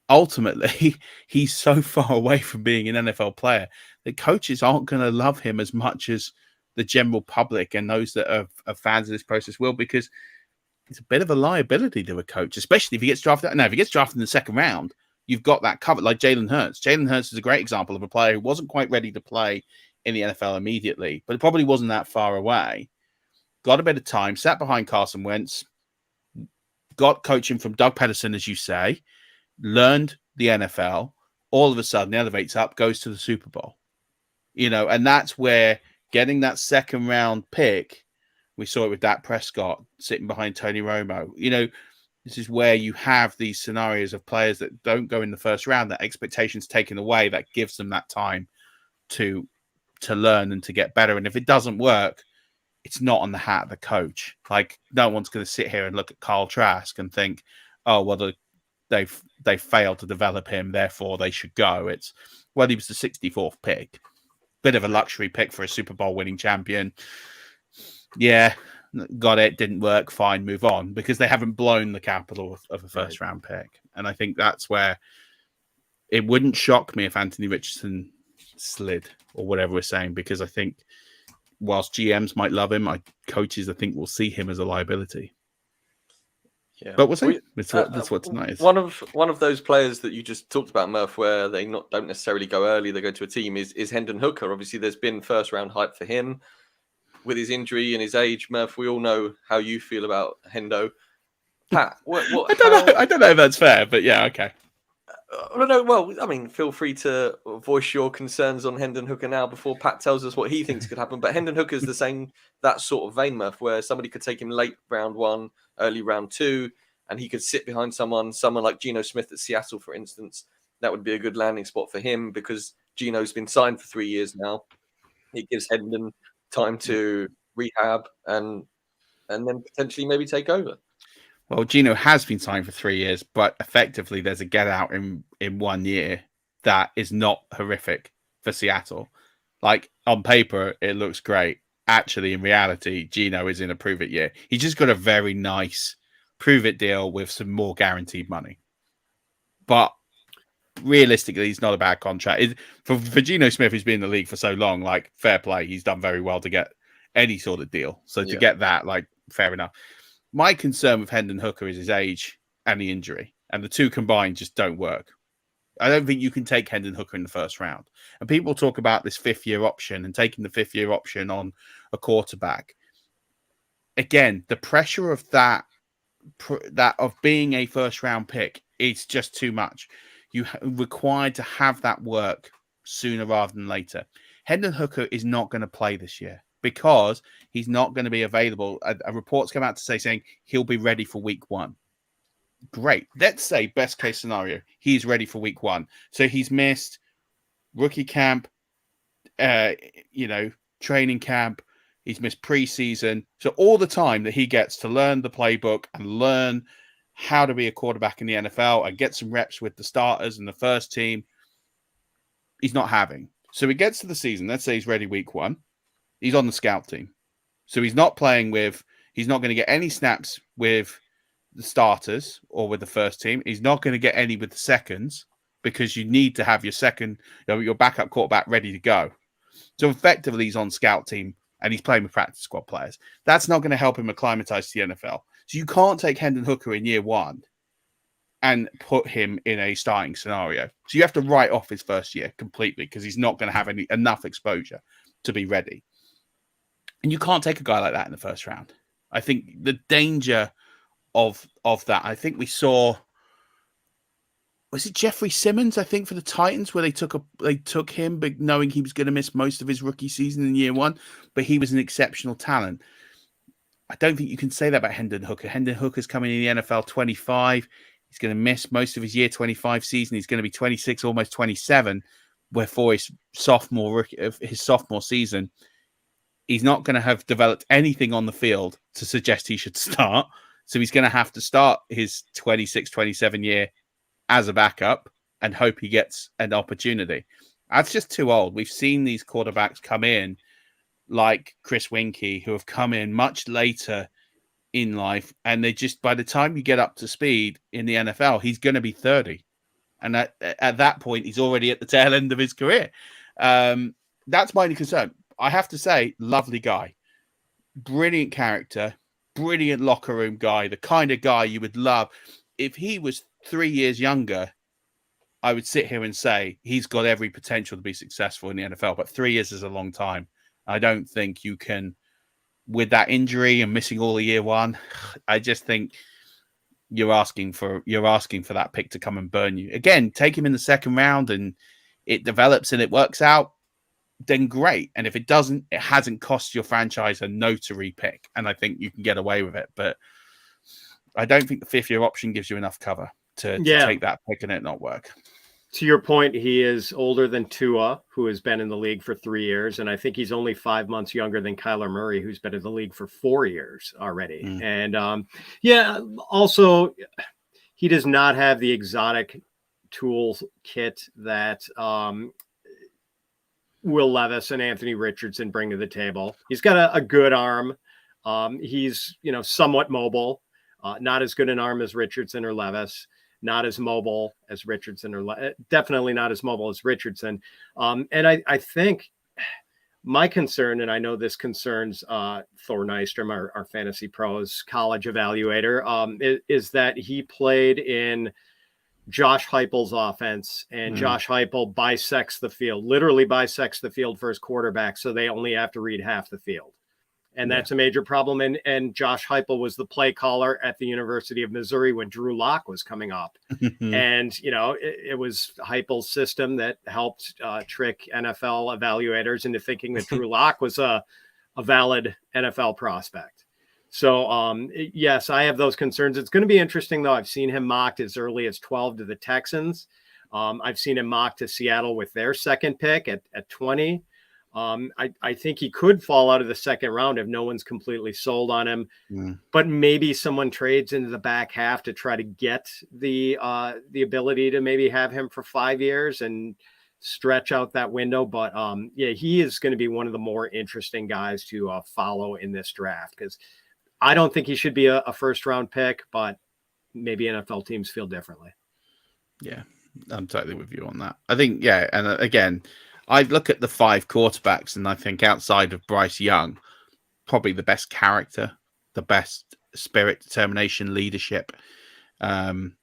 Ultimately, he's so far away from being an NFL player that coaches aren't going to love him as much as the general public and those that are fans of this process will, because it's a bit of a liability to a coach, especially if he gets drafted. Now, if he gets drafted in the second round, you've got that covered, like Jalen Hurts. Jalen Hurts is a great example of a player who wasn't quite ready to play in the NFL immediately, but it probably wasn't that far away. Got a bit of time, sat behind Carson Wentz, got coaching from Doug Peterson, as you say, learned the NFL, all of a sudden elevates up, goes to the Super Bowl. And that's where getting that second round pick, we saw it with Dak Prescott sitting behind Tony Romo. This is where you have these scenarios of players that don't go in the first round, that expectations taken away, that gives them that time to learn and to get better. And if it doesn't work, it's not on the hat of the coach. Like, no one's going to sit here and look at Kyle Trask and think, oh, well, they failed to develop him, therefore they should go. It's, well, he was the 64th pick. Bit of a luxury pick for a Super Bowl winning champion. Yeah, got it, didn't work, fine, move on, because they haven't blown the capital of a first round pick. And I think that's where it wouldn't shock me if Anthony Richardson slid or whatever we're saying, because I think whilst GMs might love him, coaches, I think, will see him as a liability. Yeah, but we'll see. That's what tonight is. One of those players that you just talked about, Murf, where they don't necessarily go early, they go to a team, is Hendon Hooker. Obviously, there's been first round hype for him with his injury and his age. Murf, we all know how you feel about Hendo. Pat, I don't know if that's fair, but yeah, okay. No, well, I mean, feel free to voice your concerns on Hendon Hooker now before Pat tells us what he thinks could happen. But Hendon Hooker is the same, that sort of vein, Murf, where somebody could take him late round 1, early round 2, and he could sit behind someone like Geno Smith at Seattle, for instance. That would be a good landing spot for him because Geno's been signed for 3 years now. It gives Hendon time to rehab and then potentially maybe take over. Well, Geno has been signed for 3 years, but effectively there's a get out in 1 year that is not horrific for Seattle. Like, on paper, it looks great. Actually, in reality, Geno is in a prove-it year. He just got a very nice prove-it deal with some more guaranteed money. But realistically, it's not a bad contract. For Geno Smith, who's been in the league for so long, like, fair play. He's done very well to get any sort of deal. So to get that, like, fair enough. My concern with Hendon Hooker is his age and the injury, and the two combined just don't work. I don't think you can take Hendon Hooker in the first round. And people talk about this 5th-year option and taking the 5th-year option on a quarterback. Again, the pressure of that of being a first-round pick is just too much. You required to have that work sooner rather than later. Hendon Hooker is not going to play this year, because he's not going to be available. A report's come out to saying he'll be ready for week 1. Great. Let's say best case scenario, he's ready for week 1. So he's missed rookie camp, training camp. He's missed preseason. So all the time that he gets to learn the playbook and learn how to be a quarterback in the NFL and get some reps with the starters and the first team, he's not having. So he gets to the season. Let's say he's ready week 1. He's on the scout team. So he's not going to get any snaps with the starters or with the first team. He's not going to get any with the seconds, because you need to have your backup quarterback ready to go. So effectively, he's on scout team and he's playing with practice squad players. That's not going to help him acclimatize to the NFL. So you can't take Hendon Hooker in year 1 and put him in a starting scenario. So you have to write off his first year completely, because he's not going to have enough exposure to be ready. And you can't take a guy like that in the first round. I think the danger of that, I think we saw was it Jeffrey Simmons, I think, for the Titans, where they took him, but knowing he was going to miss most of his rookie season in year one, but he was an exceptional talent. I don't think you can say that about Hendon Hooker. Hendon Hooker's coming in the NFL 25. He's going to miss most of his year 25 season. He's going to be 26, almost 27, where for his sophomore season, he's not going to have developed anything on the field to suggest he should start. So he's going to have to start his 26, 27 year as a backup and hope he gets an opportunity. That's just too old. We've seen these quarterbacks come in like Chris Winkie, who have come in much later in life, and they just, by the time you get up to speed in the NFL, he's going to be 30. And at that point, he's already at the tail end of his career. That's my only concern. I have to say, lovely guy, brilliant character, brilliant locker room guy, the kind of guy you would love. If he was 3 years younger, I would sit here and say he's got every potential to be successful in the NFL, but 3 years is a long time. I don't think you can, with that injury and missing all of year one, I just think you're asking for that pick to come and burn you. Again, take him in the second round and it develops and it works out, then great. And if it doesn't, it hasn't cost your franchise a notary pick. And I think you can get away with it. But I don't think the 5th-year option gives you enough cover to take that pick and it not work. To your point, he is older than Tua, who has been in the league for 3 years. And I think he's only 5 months younger than Kyler Murray, who's been in the league for 4 years already. And also, he does not have the exotic tools kit that Will Levis and Anthony Richardson bring to the table. He's got a good arm. He's, somewhat mobile, not as good an arm as Richardson or Levis. Not as mobile as Richardson, or definitely not as mobile as Richardson. And I think my concern, and I know this concerns Thor Nystrom, our Fantasy Pros college evaluator, is that he played in Josh Heupel's offense, and Josh Heupel bisects the field, literally bisects the field for his quarterback, so they only have to read half the field. And that's a major problem. And Josh Heupel was the play caller at the University of Missouri when Drew Lock was coming up. And, it was Heupel's system that helped trick NFL evaluators into thinking that Drew Lock was a valid NFL prospect. So, yes, I have those concerns. It's going to be interesting, though. I've seen him mocked as early as 12 to the Texans. I've seen him mocked to Seattle with their second pick at 20. I think he could fall out of the second round if no one's completely sold on him, but maybe someone trades into the back half to try to get the ability to maybe have him for 5 years and stretch out that window. But he is going to be one of the more interesting guys to follow in this draft, because I don't think he should be a first round pick, but maybe NFL teams feel differently. Yeah, I'm totally with you on that. I think, and again, I look at the 5 quarterbacks and I think outside of Bryce Young, probably the best character, the best spirit, determination, leadership,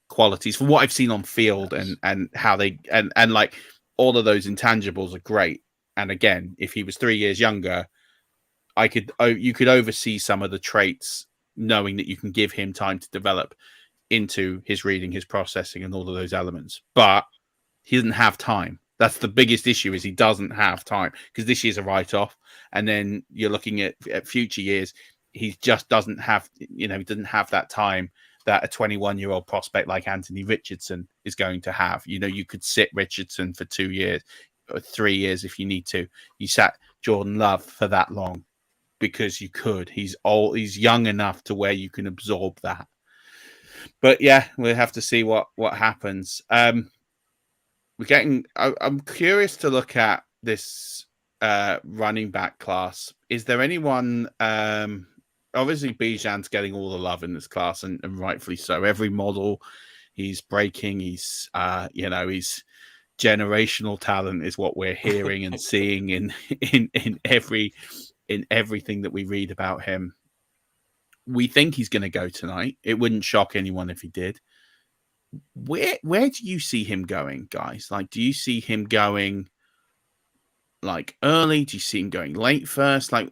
qualities from what I've seen on field and how they, and like all of those intangibles are great. And again, if he was 3 years younger, you could oversee some of the traits, knowing that you can give him time to develop into his reading, his processing, and all of those elements. But he doesn't have time. That's the biggest issue, is he doesn't have time, because this year's a write-off. And then you're looking at future years. He just doesn't have, he doesn't have that time that a 21-year-old prospect like Anthony Richardson is going to have. You could sit Richardson for 2 years or 3 years if you need to. You sat Jordan Love for that long because you could. He's old. He's young enough to where you can absorb that. But we'll have to see what happens. I'm curious to look at this running back class. Is there anyone? Obviously, Bijan's getting all the love in this class, and rightfully so. Every model he's breaking, he's generational talent is what we're hearing and seeing in everything that we read about him. We think he's going to go tonight. It wouldn't shock anyone if he did. Where do you see him going, guys? Like, do you see him going like early? Do you see him going late first? Like,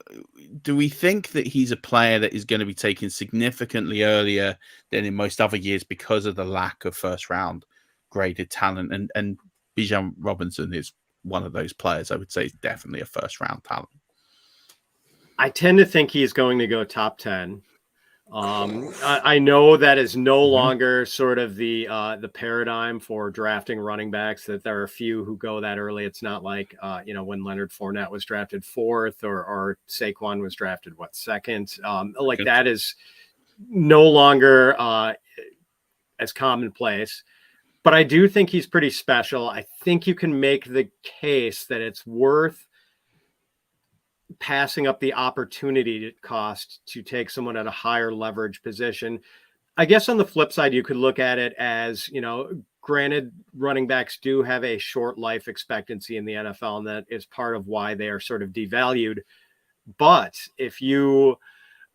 do we think that he's a player that is going to be taken significantly earlier than in most other years because of the lack of first round graded talent, and Bijan Robinson is one of those players. I would say is definitely a first round talent. I tend to think he's going to go top 10. I know that is no longer sort of the paradigm for drafting running backs, that there are a few who go that early. It's not like, when Leonard Fournette was drafted 4th or Saquon was drafted, second? That is no longer as commonplace. But I do think he's pretty special. I think you can make the case that it's worth passing up the opportunity cost to take someone at a higher leverage position. I guess on the flip side, you could look at it as, granted, running backs do have a short life expectancy in the NFL, and that is part of why they are sort of devalued. But if you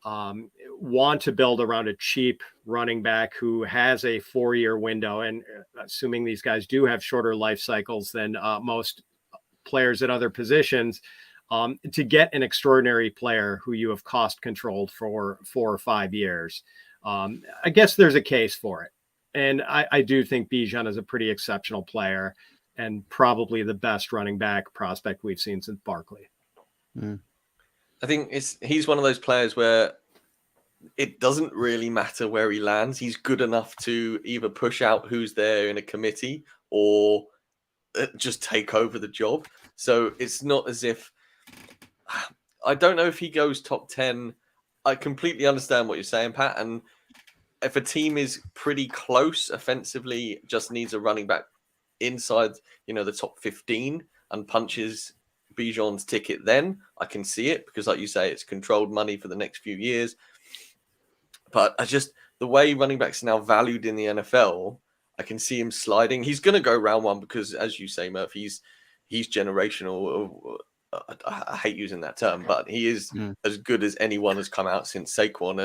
want to build around a cheap running back who has a 4-year window, and assuming these guys do have shorter life cycles than most players at other positions, to get an extraordinary player who you have cost controlled for 4 or 5 years, I guess there's a case for it. And I do think Bijan is a pretty exceptional player and probably the best running back prospect we've seen since Barkley. I think he's one of those players where it doesn't really matter where he lands. He's good enough to either push out who's there in a committee or just take over the job. So it's not as if, I don't know if he goes top 10. I completely understand what you're saying, Pat. And if a team is pretty close offensively, just needs a running back inside, the top 15 and punches Bijan's ticket, then I can see it, because like you say, it's controlled money for the next few years. But the way running backs are now valued in the NFL, I can see him sliding. He's going to go round 1 because, as you say, Murf, he's generational. I hate using that term, but he is as good as anyone has come out since Saquon,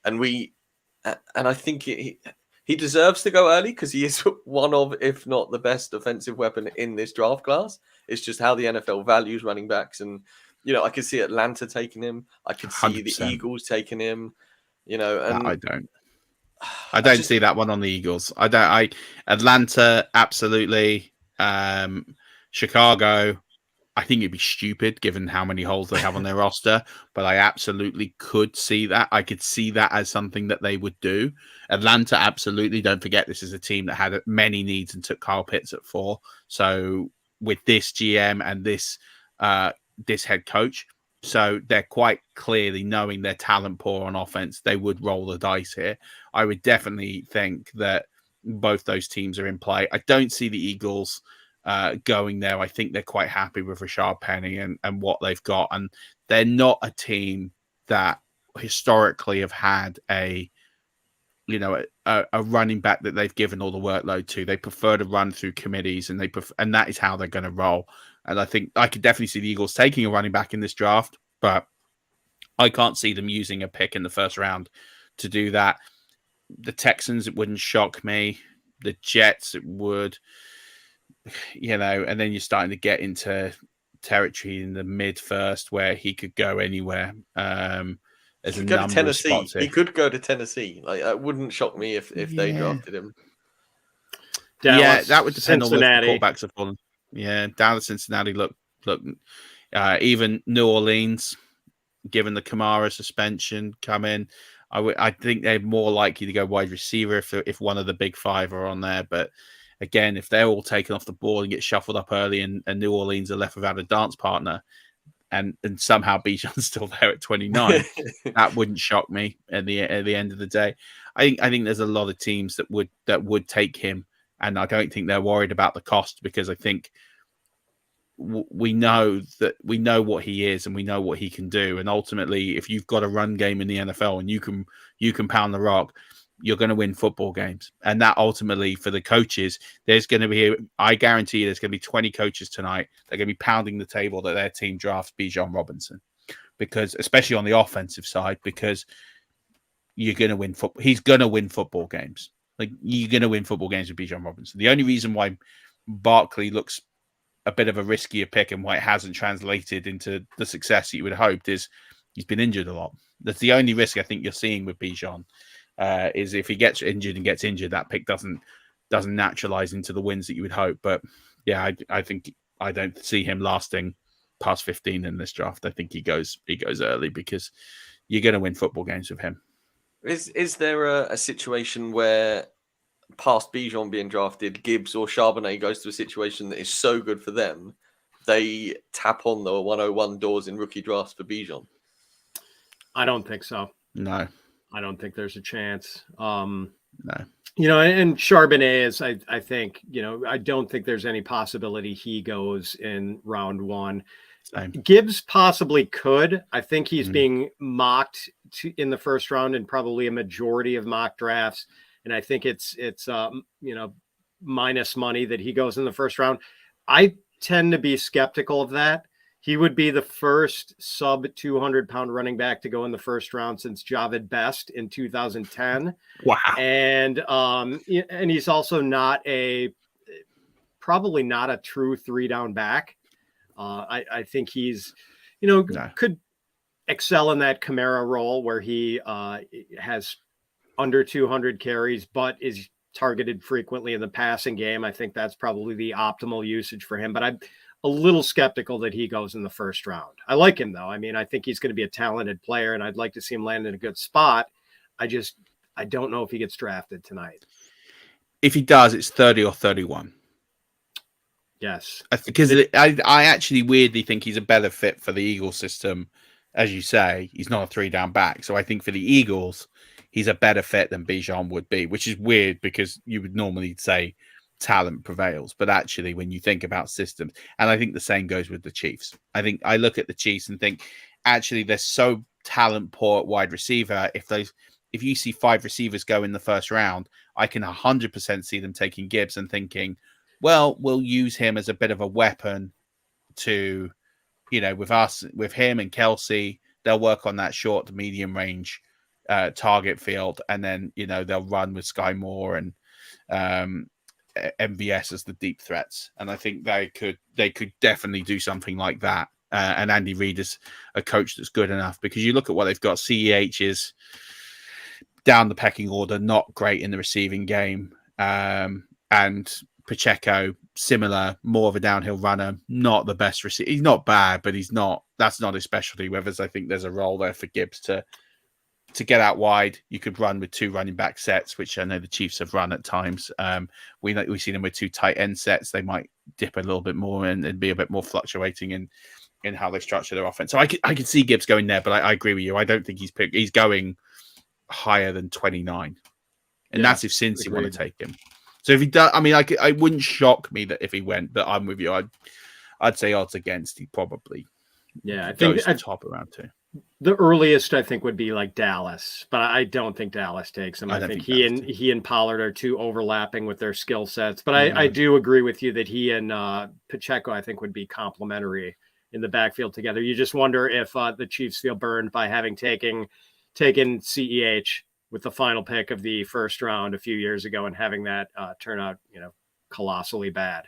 and I think he deserves to go early because he is one of, if not the best offensive weapon in this draft class. It's just how the NFL values running backs, and I could see Atlanta taking him. I could see 100%. the Eagles taking him. And I don't see that one on the Eagles. Atlanta, absolutely. Chicago, I think it'd be stupid given how many holes they have on their roster, but I absolutely could see that. I could see that as something that they would do. Atlanta, absolutely. Don't forget, this is a team that had many needs and took Kyle Pitts at 4. So with this GM and this head coach, so they're quite clearly knowing their talent poor on offense, they would roll the dice here. I would definitely think that both those teams are in play. I don't see the Eagles going there. I think they're quite happy with Rashard Penny and what they've got. And they're not a team that historically have had a running back that they've given all the workload to. They prefer to run through committees, and and that is how they're going to roll. And I think I could definitely see the Eagles taking a running back in this draft, but I can't see them using a pick in the first round to do that. The Texans, it wouldn't shock me. The Jets, it would. And then you're starting to get into territory in the mid first where he could go anywhere. There's a number of spots here. He could go to Tennessee. Like, it wouldn't shock me if they drafted him. Dallas, that would depend Cincinnati. on what the quarterbacks have fallen. Yeah, Dallas, Cincinnati look. Even New Orleans, given the Kamara suspension come in, I think they're more likely to go wide receiver if one of the big 5 are on there. But again, if they're all taken off the board and get shuffled up early, and New Orleans are left without a dance partner, and somehow Bijan's still there at 29, that wouldn't shock me at the end of the day. I think there's a lot of teams that would take him, and I don't think they're worried about the cost, because I think we know what he is and we know what he can do. And ultimately, if you've got a run game in the NFL and you can pound the rock, you're going to win football games. And that ultimately, for the coaches, I guarantee you there's going to be 20 coaches tonight that are going to be pounding the table that their team drafts Bijan Robinson, because especially on the offensive side, because you're going to win football. He's going to win football games. Like, you're going to win football games with Bijan Robinson. The only reason why Barkley looks a bit of a riskier pick and why it hasn't translated into the success that you would have hoped is he's been injured a lot. That's the only risk I think you're seeing with Bijan. Is if he gets injured, that pick doesn't doesn't naturalize into the wins that you would hope. But yeah, I think I don't see him lasting past 15 in this draft. I think he goes early because you're going to win football games with him. Is there a situation where past Bijan being drafted, Gibbs or Charbonnet goes to a situation that is so good for them, they tap on the 101 doors in rookie drafts for Bijan? I don't think so. No. I don't think there's a chance. No. And Charbonnet is, I think, I don't think there's any possibility he goes in round one. Same. Gibbs possibly could. I think he's being mocked in the first round in probably a majority of mock drafts. And I think it's minus money that he goes in the first round. I tend to be skeptical of that. He would be the first sub 200-pound running back to go in the first round since Javid Best in 2010. Wow. And he's also probably not a true 3-down back. I think he's, could excel in that Kamara role where he has under 200 carries, but is targeted frequently in the passing game. I think that's probably the optimal usage for him, but I'm a little skeptical that he goes in the first round. I like him though. I mean, I think he's going to be a talented player and I'd like to see him land in a good spot. I don't know if he gets drafted tonight. If he does, it's 30 or 31. Yes. Because I actually weirdly think he's a better fit for the Eagles system. As you say, he's not a 3-down back. So I think for the Eagles, he's a better fit than Bijan would be, which is weird because you would normally say talent prevails. But actually, when you think about systems, and I think the same goes with the Chiefs. I think I look at the Chiefs and think, actually, they're so talent poor at wide receiver. If you see 5 receivers go in the first round, I can 100% see them taking Gibbs and thinking, well, we'll use him as a bit of a weapon to, with him and Kelsey, they'll work on that short to medium range target field. And then, they'll run with Sky Moore and MVS as the deep threats. And I think they could definitely do something like that. And Andy Reid is a coach that's good enough because you look at what they've got. CEH is down the pecking order, not great in the receiving game. And Pacheco, similar, more of a downhill runner, not the best receiver. He's not bad, but that's not his specialty. Whereas I think there's a role there for Gibbs to get out wide. You could run with 2 running back sets, which I know the Chiefs have run at times. We've seen them with 2 tight end sets. They might dip a little bit more and be a bit more fluctuating in how they structure their offense. So I could see Gibbs going there, but I agree with you. I don't think he's going higher than 29. And that's if Cincy want to take him. So if he does, I mean, I wouldn't shock me that if he went, but I'm with you. I'd say odds against he probably I think top around 2. The earliest I think would be like Dallas, but I don't think Dallas takes him. I think he and Pollard are too overlapping with their skill sets. But I do agree with you that he and Pacheco I think would be complementary in the backfield together. You just wonder if the Chiefs feel burned by having taken CEH with the final pick of the first round a few years ago and having that turn out, colossally bad.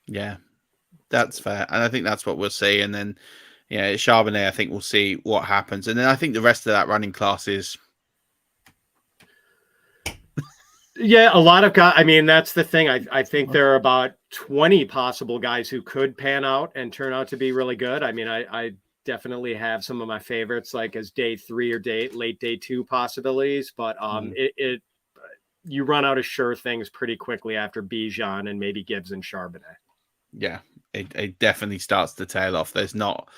Yeah, that's fair. And I think that's what we'll see. And then, Charbonnet, I think we'll see what happens. And then I think the rest of that running class is... a lot of guys. I mean, that's the thing. I think there are about 20 possible guys who could pan out and turn out to be really good. I mean, I definitely have some of my favorites, like as day 3 or late day 2 possibilities, but you run out of sure things pretty quickly after Bijan and maybe Gibbs and Charbonnet. Yeah, it definitely starts to tail off. There's not,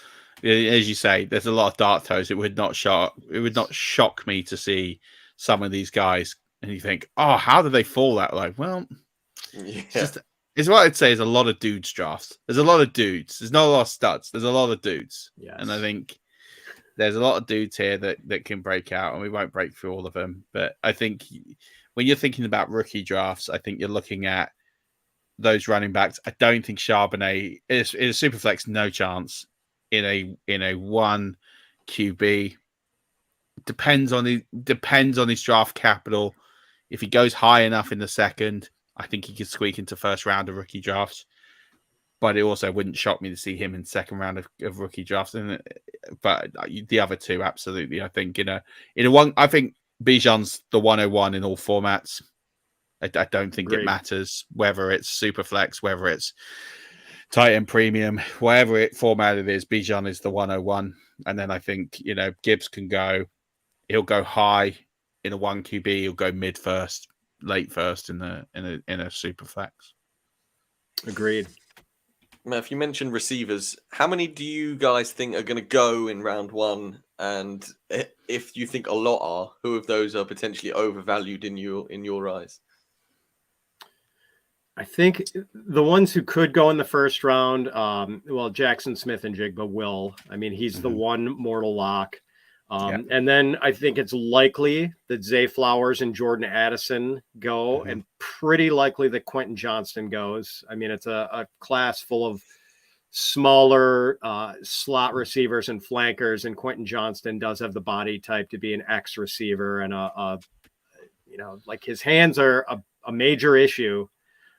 as you say, there's a lot of dart throws. It would not shock me to see some of these guys and you think, oh, how did they fall that low? Well, it's what I'd say is a lot of dudes drafts. There's a lot of dudes. There's not a lot of studs. There's a lot of dudes. Yes. And I think there's a lot of dudes here that can break out, and we won't break through all of them. But I think when you're thinking about rookie drafts, I think you're looking at those running backs. I don't think Charbonnet is a super flex, no chance in a 1 QB. Depends on his draft capital. If he goes high enough in the second, I think he could squeak into first round of rookie drafts, but it also wouldn't shock me to see him in second round of rookie drafts. But the other 2, absolutely. I think in a one, I think Bijan's the 101 in all formats. I don't think Agreed. it matters whether it's super flex, whether it's tight end premium, whatever format it is. Bijan is the 101, and then I think Gibbs can go. He'll go high in a 1 QB. He'll go mid first, late first in a super flex. Agreed. Murf, you mentioned receivers. How many do you guys think are going to go in round 1? And if you think a lot are, who of those are potentially overvalued in your eyes? I think the ones who could go in the first round, Jackson Smith and Jigba will. I mean, he's the one mortal lock. And then I think it's likely that Zay Flowers and Jordan Addison go, and pretty likely that Quentin Johnston goes. I mean, it's a class full of smaller slot receivers and flankers, and Quentin Johnston does have the body type to be an X receiver, and like his hands are a major issue.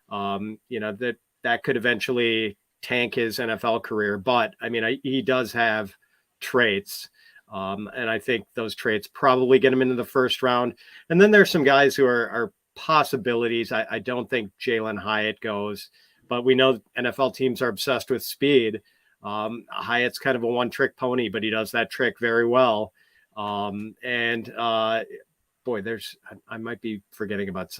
That could eventually tank his NFL career, but I mean, he does have traits. And I think those traits probably get him into the first round. And then there's some guys who are possibilities. I don't think Jalen Hyatt goes, but we know NFL teams are obsessed with speed. Hyatt's kind of a one-trick pony, but he does that trick very well. I might be forgetting about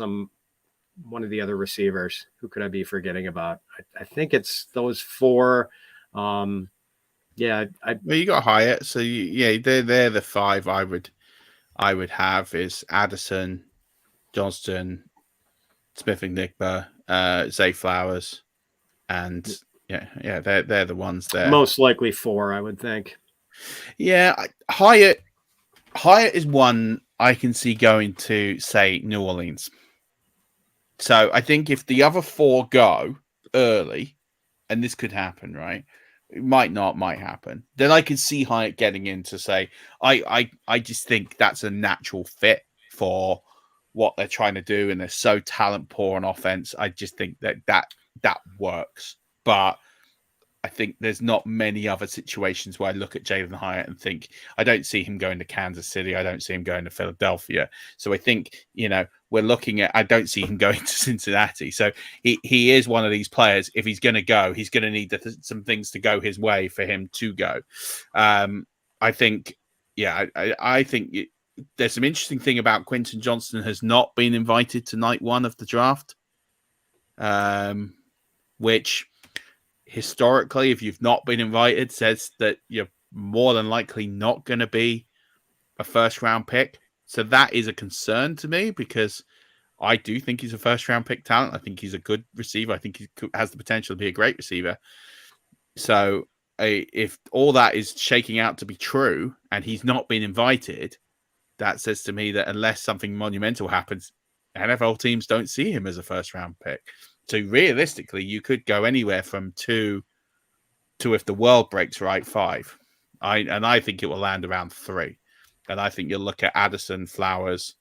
one of the other receivers. Who could I be forgetting about? I think it's those four. Well, you got Hyatt, so they're the five I would have is Addison, Johnston, Smith-Njigba, Zay Flowers, and they're the ones there. Most likely four, I would think. Yeah, Hyatt is one I can see going to, say, New Orleans. So I think if the other four go early, and this could happen, right? It might not, might happen. Then I can see Hyatt getting in to say, I just think that's a natural fit for what they're trying to do, and they're so talent poor on offense. I just think that works. But I think there's not many other situations where I look at Jalen Hyatt and think, I don't see him going to Kansas City. I don't see him going to Philadelphia. So I think, we're looking at, I don't see him going to Cincinnati. So he is one of these players. If he's going to go, he's going to need some things to go his way for him to go. I think there's some interesting thing about Quentin Johnston has not been invited to night one of the draft, which historically, if you've not been invited, says that you're more than likely not going to be a first round pick. So that is a concern to me, because I do think he's a first round pick talent. I think he's a good receiver. I think he has the potential to be a great receiver. So if all that is shaking out to be true and he's not been invited, that says to me that unless something monumental happens, NFL teams don't see him as a first round pick. So realistically, you could go anywhere from 2 to, if the world breaks right, 5. I think it will land around 3. And I think you'll look at Addison, Flowers,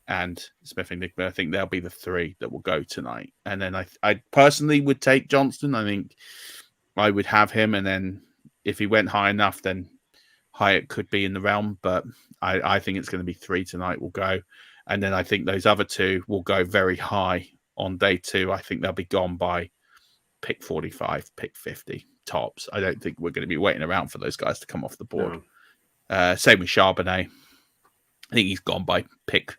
and Smith-Njigba. I think they'll be the 3 that will go tonight. And then I personally would take Johnston. I think I would have him. And then if he went high enough, then Hyatt could be in the realm. But I think it's going to be 3 tonight will go. And then I think those other 2 will go very high on day 2. I think they'll be gone by pick 45, pick 50 tops. I don't think we're going to be waiting around for those guys to come off the board. No. Same with Charbonnet. I think he's gone by pick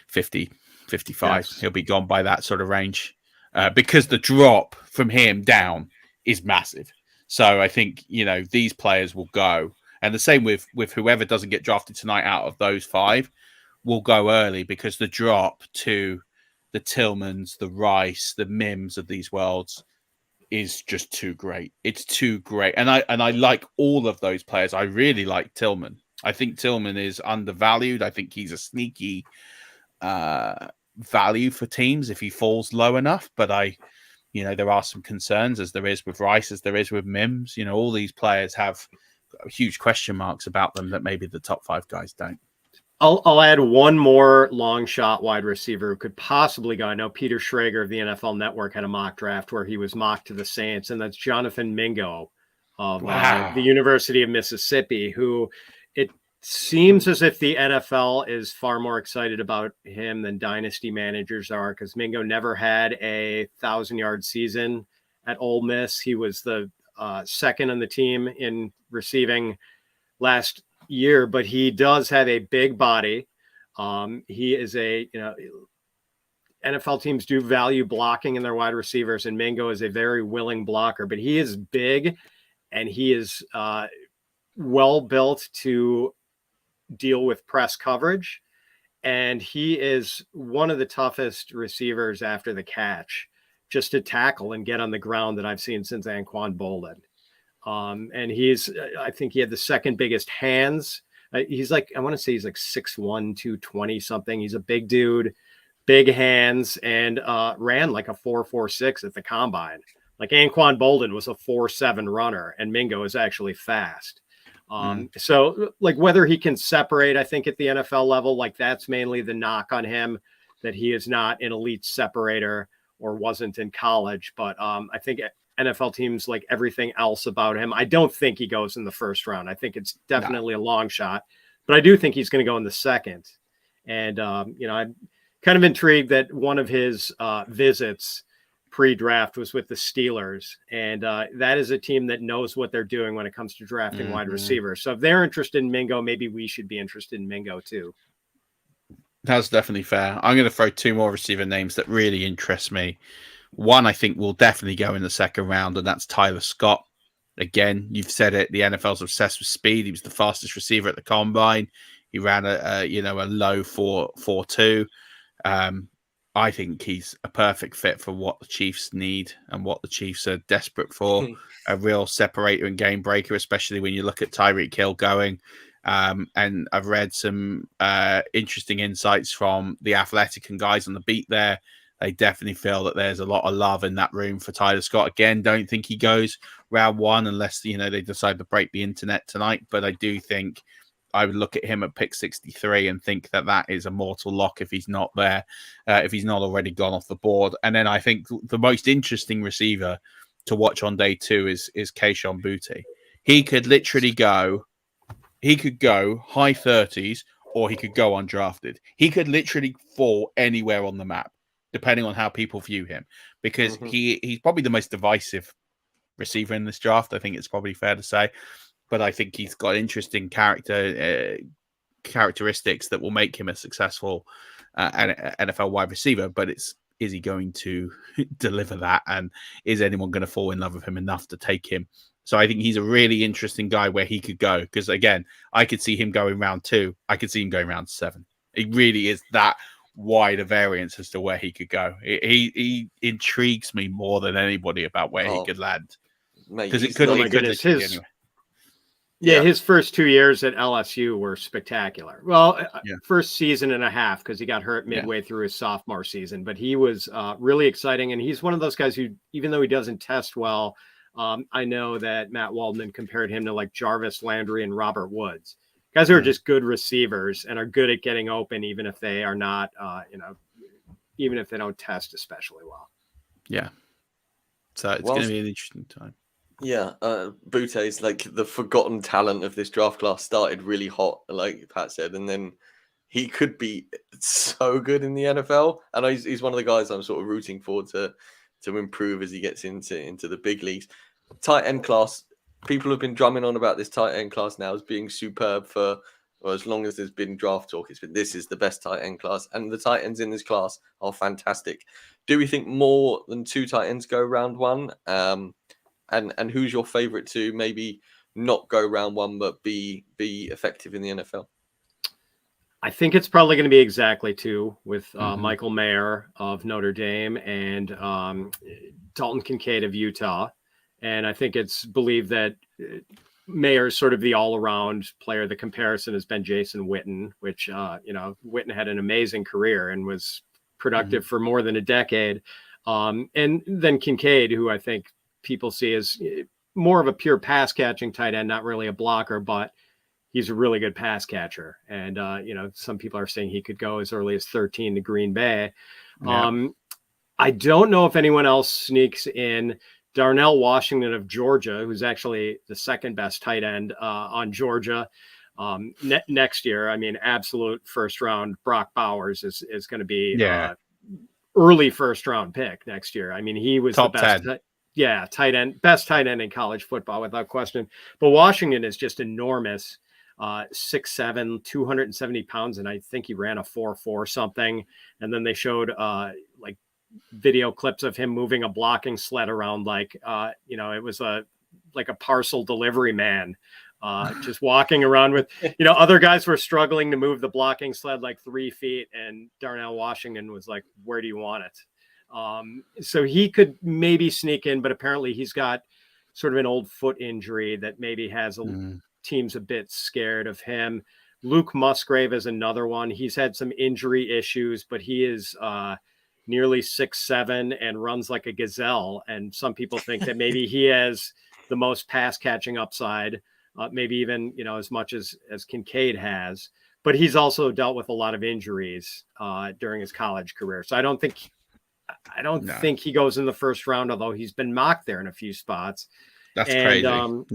50, 55. Yes. He'll be gone by that sort of range because the drop from him down is massive. So I think, these players will go. And the same with whoever doesn't get drafted tonight out of those 5 will go early, because the drop to the Tillmans, the Rice, the Mims of these worlds is just too great. It's too great. And I like all of those players. I really like Tillman. I think Tillman is undervalued. I think he's a sneaky value for teams if he falls low enough. But there are some concerns, as there is with Rice, as there is with Mims. All these players have huge question marks about them that maybe the top 5 guys don't. I'll add one more long shot wide receiver who could possibly go. I know Peter Schrager of the NFL Network had a mock draft where he was mocked to the Saints, and that's Jonathan Mingo of the University of Mississippi, who Seems as if the NFL is far more excited about him than dynasty managers are, because Mingo never had a 1,000-yard season at Ole Miss. He was the second on the team in receiving last year, but he does have a big body. He is NFL teams do value blocking in their wide receivers, and Mingo is a very willing blocker, but he is big and he is well built to deal with press coverage. And he is one of the toughest receivers after the catch, just to tackle and get on the ground, that I've seen since Anquan Bolden. And I think he had the second biggest hands. He's like, I want to say he's like 6'1", 220 something. He's a big dude, big hands, and ran like a 4.46 at the combine. Like Anquan Bolden was a 4.7 runner, and Mingo is actually fast. So like whether he can separate, I think at the NFL level, like that's mainly the knock on him, that he is not an elite separator or wasn't in college. But I think NFL teams like everything else about him. I don't think he goes in the first round. I think it's definitely a long shot, but I do think he's going to go in the second. And, I'm kind of intrigued that one of his visits pre-draft was with the Steelers, and that is a team that knows what they're doing when it comes to drafting wide receivers. So if they're interested in Mingo, maybe we should be interested in Mingo too. That's definitely fair. I'm going to throw two more receiver names that really interest me. One, I think, will definitely go in the second round, and that's Tyler Scott. Again, you've said it. The NFL's obsessed with speed. He was the fastest receiver at the combine. He ran a low 4.42. I think he's a perfect fit for what the Chiefs need and what the Chiefs are desperate for. A real separator and game breaker, especially when you look at Tyreek Hill going. And I've read some interesting insights from the Athletic and guys on the beat there. They definitely feel that there's a lot of love in that room for Tyler Scott. Again, don't think he goes round one unless, they decide to break the internet tonight. But I do think I would look at him at pick 63 and think that is a mortal lock if he's not there, if he's not already gone off the board. And then I think the most interesting receiver to watch on day two is Kayshon Boutte. He could literally go high 30s, or he could go undrafted. He could literally fall anywhere on the map, depending on how people view him, because he's probably the most divisive receiver in this draft. I think it's probably fair to say. But I think he's got interesting characteristics that will make him a successful NFL wide receiver. But is he going to deliver that? And is anyone going to fall in love with him enough to take him? So I think he's a really interesting guy where he could go. Because, again, I could see him going round 2. I could see him going round 7. It really is that wide a variance as to where he could go. He intrigues me more than anybody about where he could land. Because it could anyway. Yeah, his first 2 years at LSU were spectacular. Well, first season and a half, because he got hurt midway through his sophomore season. But he was really exciting. And he's one of those guys who, even though he doesn't test well, I know that Matt Waldman compared him to like Jarvis Landry and Robert Woods. Guys who are just good receivers and are good at getting open, even if they are not, even if they don't test especially well. Yeah. So it's going to be an interesting time. Yeah, Boutte is like the forgotten talent of this draft class. Started really hot, like Pat said, and then he could be so good in the NFL. And he's one of the guys I'm sort of rooting for to improve as he gets into the big leagues. Tight end class, people have been drumming on about this tight end class now as being superb for as long as there's been draft talk. This is the best tight end class, and the tight ends in this class are fantastic. Do we think more than 2 tight ends go round 1? And who's your favorite to maybe not go round 1 but be effective in the NFL? I think it's probably going to be exactly 2 with Michael Mayer of Notre Dame and Dalton Kincaid of Utah. And I think it's believed that Mayer is sort of the all-around player. The comparison has been Jason Witten, which, Witten had an amazing career and was productive for more than a decade. And then Kincaid, who I think people see as more of a pure pass catching tight end, not really a blocker, but he's a really good pass catcher. And, some people are saying he could go as early as 13 to Green Bay. Yeah. I don't know if anyone else sneaks in. Darnell Washington of Georgia, who's actually the second best tight end on Georgia. Next year, I mean, absolute first round Brock Bowers is going to be early first round pick next year. I mean, he was top the best. 10. Tight end, best tight end in college football without question. But Washington is just enormous. 6'7", 270 pounds, and I think he ran a 4.4 something. And then they showed like video clips of him moving a blocking sled around like it was like a parcel delivery man. Just walking around with, other guys were struggling to move the blocking sled like 3 feet, and Darnell Washington was like, where do you want it? So he could maybe sneak in, but apparently he's got sort of an old foot injury that maybe has teams a bit scared of him. Luke Musgrave is another one. He's had some injury issues, but he is nearly 6'7" and runs like a gazelle. And some people think that maybe he has the most pass catching upside. Maybe even, as much as Kincaid has, but he's also dealt with a lot of injuries during his college career. So I don't think he goes in the first round, although he's been mocked there in a few spots. That's crazy. And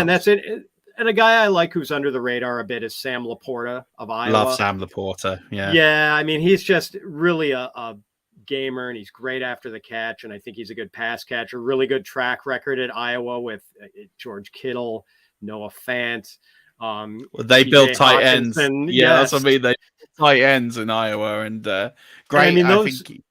that's it. And a guy I like who's under the radar a bit is Sam Laporta of Iowa. Love Sam Laporta. Yeah. Yeah. I mean, he's just really a gamer, and he's great after the catch. And I think he's a good pass catcher, really good track record at Iowa with George Kittle, Noah Fant. They build tight ends. Hawkinson. That's what I mean. They tight ends in Iowa, and great. I think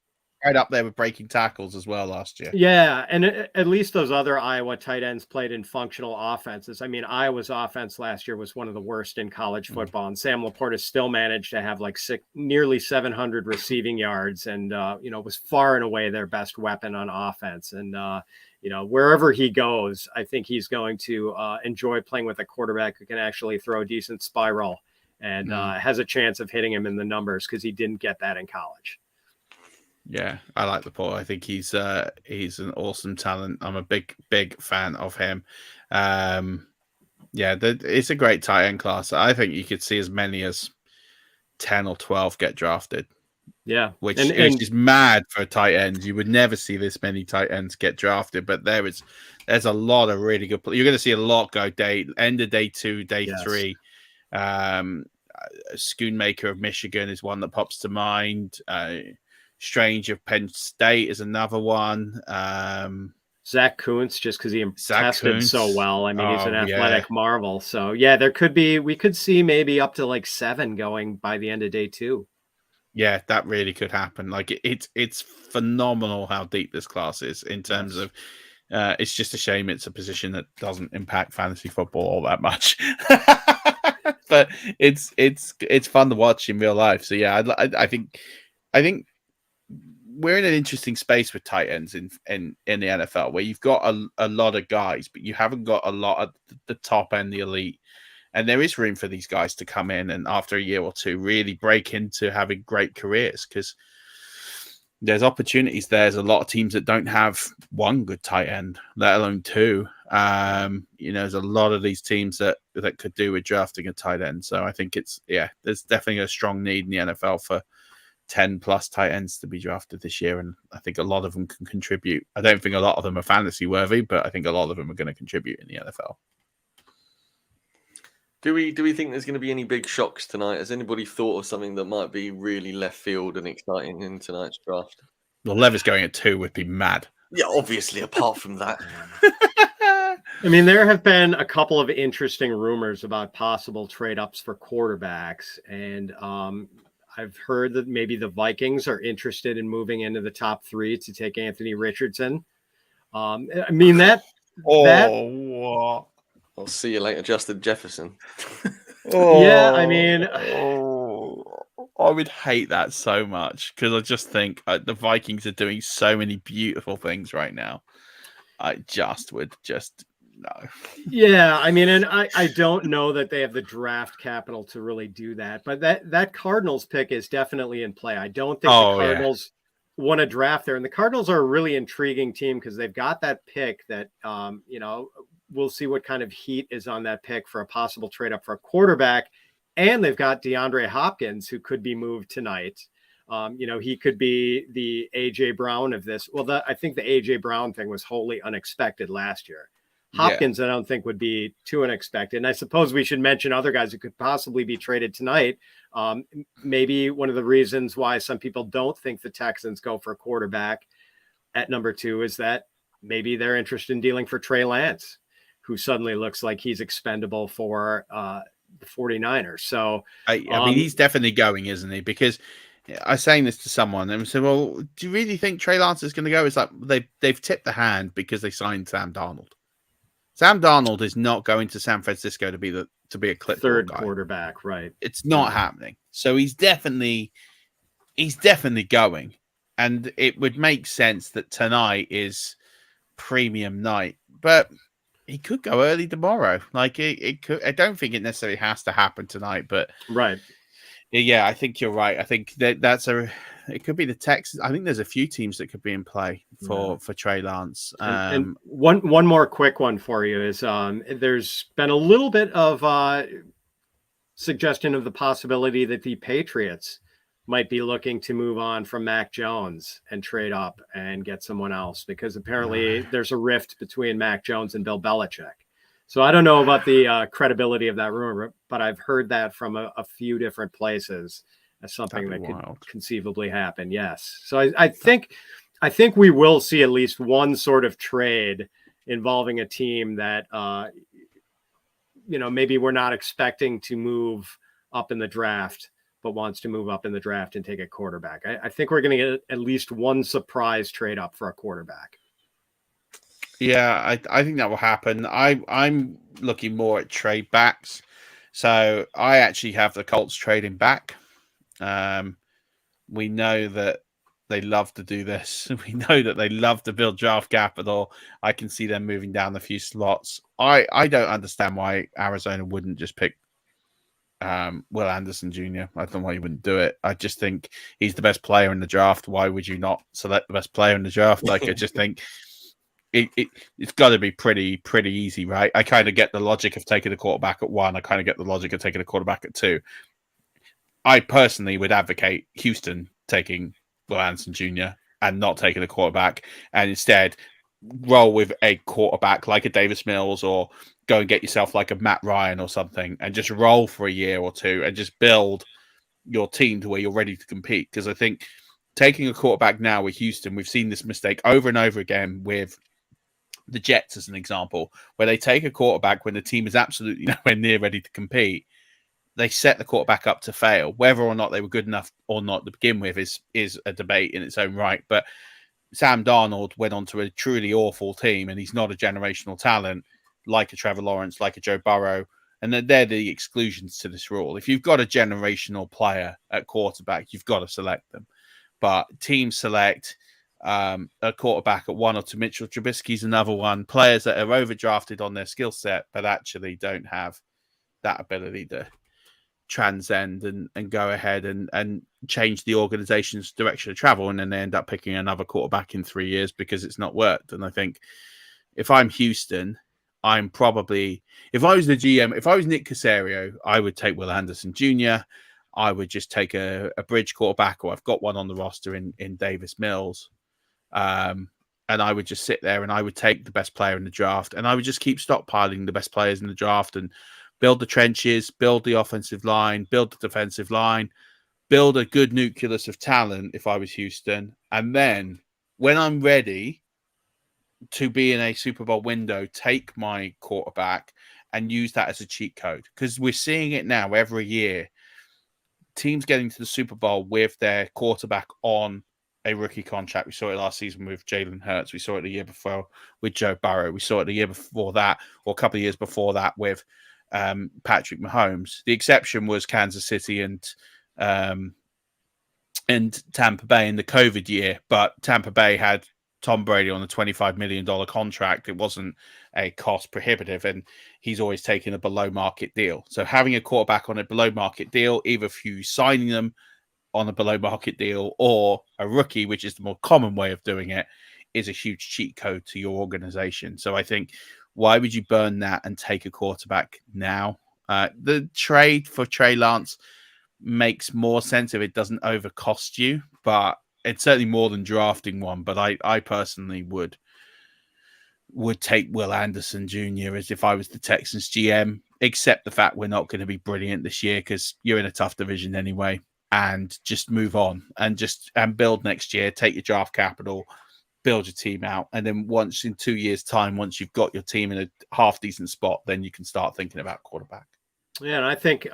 right up there with breaking tackles as well last year. Yeah, and at least those other Iowa tight ends played in functional offenses. I mean, Iowa's offense last year was one of the worst in college football, and Sam Laporta still managed to have like nearly 700 receiving yards, and was far and away their best weapon on offense. And wherever he goes, I think he's going to enjoy playing with a quarterback who can actually throw a decent spiral and has a chance of hitting him in the numbers, because he didn't get that in college. Yeah, I like Laporta. I think he's an awesome talent. I'm a big fan of him. It's a great tight end class. I think you could see as many as 10 or 12 get drafted. Yeah, which is mad for tight ends. You would never see this many tight ends get drafted, but there's a lot of really good. You're going to see a lot go end of day 2, day 3. Schoonmaker of Michigan is one that pops to mind. Strange of Penn State is another one. Zach Kuntz, just because he tested so well. I mean, he's an athletic marvel. So we could see maybe up to like 7 going by the end of day 2. Yeah, that really could happen. Like it's phenomenal how deep this class is in terms of. It's just a shame it's a position that doesn't impact fantasy football all that much. But it's fun to watch in real life. So yeah, I think we're in an interesting space with tight ends in the NFL, where you've got a lot of guys, but you haven't got a lot of the top end, the elite. And there is room for these guys to come in and after a year or two really break into having great careers, because there's opportunities. There's a lot of teams that don't have one good tight end, let alone 2. There's a lot of these teams that could do with drafting a tight end. So I think there's definitely a strong need in the NFL for 10 plus tight ends to be drafted this year. And I think a lot of them can contribute. I don't think a lot of them are fantasy worthy, but I think a lot of them are going to contribute in the NFL. Do we think there's going to be any big shocks tonight? Has anybody thought of something that might be really left field and exciting in tonight's draft? Well, Levis going at 2 would be mad. Yeah, obviously, apart from that. I mean, there have been a couple of interesting rumors about possible trade-ups for quarterbacks. And I've heard that maybe the Vikings are interested in moving into the top 3 to take Anthony Richardson. I mean, I'll see you later, Justin Jefferson. I mean, I would hate that so much, because I just think the Vikings are doing so many beautiful things right now. I just would no. Yeah, I mean, and I don't know that they have the draft capital to really do that, but that Cardinals pick is definitely in play. I don't think the Cardinals want to draft there, and the Cardinals are a really intriguing team because they've got that pick that we'll see what kind of heat is on that pick for a possible trade up for a quarterback. And they've got DeAndre Hopkins, who could be moved tonight. He could be the A.J. Brown of this. Well, I think the A.J. Brown thing was wholly unexpected last year. Hopkins, I don't think would be too unexpected. And I suppose we should mention other guys who could possibly be traded tonight. Maybe one of the reasons why some people don't think the Texans go for a quarterback at number 2 is that maybe they're interested in dealing for Trey Lance, who suddenly looks like he's expendable for the 49ers. So, I mean, he's definitely going, isn't he? Because I was saying this to someone and said, well, do you really think Trey Lance is going to go? It's like they've tipped the hand because they signed Sam Darnold. Sam Darnold is not going to San Francisco to be a clipboard third guy. quarterback, right? It's not happening. So he's definitely going, and it would make sense that tonight is premium night, but he could go early tomorrow. Like it could. I don't think it necessarily has to happen tonight, but right. Yeah, I think you're right. I think it could be the Texans. I think there's a few teams that could be in play for Trey Lance. And one more quick one for you is there's been a little bit of suggestion of the possibility that the Patriots might be looking to move on from Mac Jones and trade up and get someone else, because apparently there's a rift between Mac Jones and Bill Belichick. So I don't know about the credibility of that rumor, but I've heard that from a few different places as something that could conceivably happen. Yes. So I think we will see at least one sort of trade involving a team that, maybe we're not expecting to move up in the draft, but wants to move up in the draft and take a quarterback. I think we're going to get at least one surprise trade up for a quarterback. Yeah, I think that will happen. I'm looking more at trade backs. So I actually have the Colts trading back. We know that they love to do this. We know that they love to build draft capital. I can see them moving down a few slots. I don't understand why Arizona wouldn't just pick Will Anderson Jr. I don't know why you wouldn't do it. I just think he's the best player in the draft. Why would you not select the best player in the draft? Like, I just think it's got to be pretty easy, right? I kind of get the logic of taking a quarterback at 1. I kind of get the logic of taking a quarterback at 2. I personally would advocate Houston taking Will Anderson Jr. and not taking a quarterback, and instead roll with a quarterback like a Davis Mills, or go and get yourself like a Matt Ryan or something, and just roll for a year or 2 and just build your team to where you're ready to compete. Because I think taking a quarterback now with Houston, we've seen this mistake over and over again with the Jets as an example, where they take a quarterback when the team is absolutely nowhere near ready to compete. They set the quarterback up to fail. Whether or not they were good enough or not to begin with is a debate in its own right. But Sam Darnold went on to a truly awful team, and he's not a generational talent like a Trevor Lawrence, like a Joe Burrow. And they're the exclusions to this rule. If you've got a generational player at quarterback, you've got to select them. But teams select a quarterback at 1 or 2. Mitchell Trubisky's another one. Players that are overdrafted on their skill set, but actually don't have that ability to transcend and go ahead and change the organization's direction of travel, and then they end up picking another quarterback in 3 years because it's not worked. And I think if I'm Houston, I'm probably, if I was the GM, if I was Nick Caserio, I would take Will Anderson Jr. I would just take a bridge quarterback, or I've got one on the roster in Davis Mills. And I would just sit there and I would take the best player in the draft, and I would just keep stockpiling the best players in the draft and build the trenches, build the offensive line, build the defensive line, build a good nucleus of talent if I was Houston. And then when I'm ready to be in a Super Bowl window, take my quarterback and use that as a cheat code. Because we're seeing it now every year. Teams getting to the Super Bowl with their quarterback on a rookie contract. We saw it last season with Jalen Hurts. We saw it the year before with Joe Burrow. We saw it the year before that, or a couple of years before that, with Patrick Mahomes. The exception was Kansas City and Tampa Bay in the COVID year, but Tampa Bay had Tom Brady on a $25 million contract. It wasn't a cost prohibitive, and he's always taken a below market deal. So having a quarterback on a below market deal, either through signing them on a below market deal or a rookie, which is the more common way of doing it, is a huge cheat code to your organization. So I think, why would you burn that and take a quarterback now? The trade for Trey Lance makes more sense if it doesn't overcost you, but it's certainly more than drafting one. But I personally would would take Will Anderson Jr. as if I was the Texans GM, except the fact we're not going to be brilliant this year because you're in a tough division anyway, and just move on and build next year, take your draft capital, build your team out. And then once in 2 years' time, once you've got your team in a half decent spot, then you can start thinking about quarterback. Yeah, and I think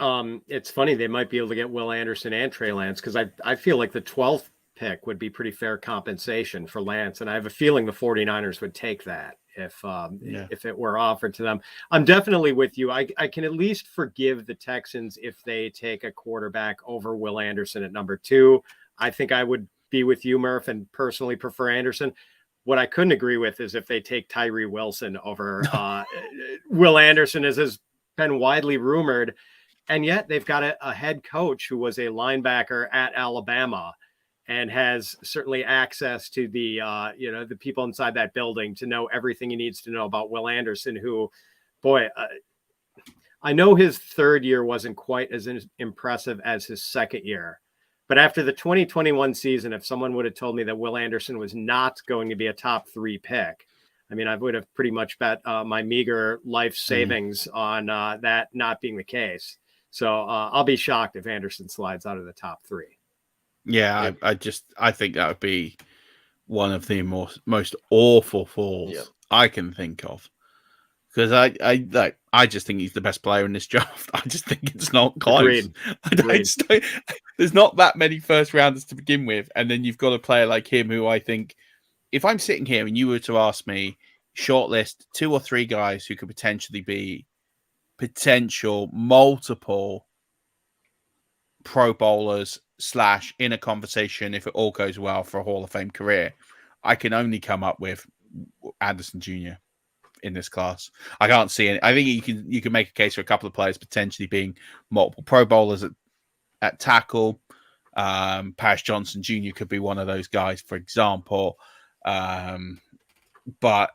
it's funny they might be able to get Will Anderson and Trey Lance because I feel like the 12th pick would be pretty fair compensation for Lance, and I have a feeling the 49ers would take that if it were offered to them. I'm definitely with you. I can at least forgive the Texans if they take a quarterback over Will Anderson at number 2. I think I would be with you, Murf, and personally prefer Anderson. What I couldn't agree with is if they take Tyree Wilson over Will Anderson, as has been widely rumored. And yet they've got a head coach who was a linebacker at Alabama and has certainly access to the people inside that building to know everything he needs to know about Will Anderson, who, I know his third year wasn't quite as impressive as his second year. But after the 2021 season, if someone would have told me that Will Anderson was not going to be a top 3 pick, I mean, I would have pretty much bet my meager life savings on that not being the case. So I'll be shocked if Anderson slides out of the top 3. Yeah, I think that would be one of the most awful falls I can think of. Because I just think he's the best player in this draft. I just think it's not close. There's not that many first rounders to begin with, and then you've got a player like him who I think, if I'm sitting here and you were to ask me, shortlist 2 or 3 guys who could potentially be potential multiple Pro Bowlers / in a conversation if it all goes well for a Hall of Fame career, I can only come up with Anderson Jr. in this class. I can't see any. I think you can make a case for a couple of players potentially being multiple Pro Bowlers at tackle. Paris Johnson Jr. could be one of those guys, for example. But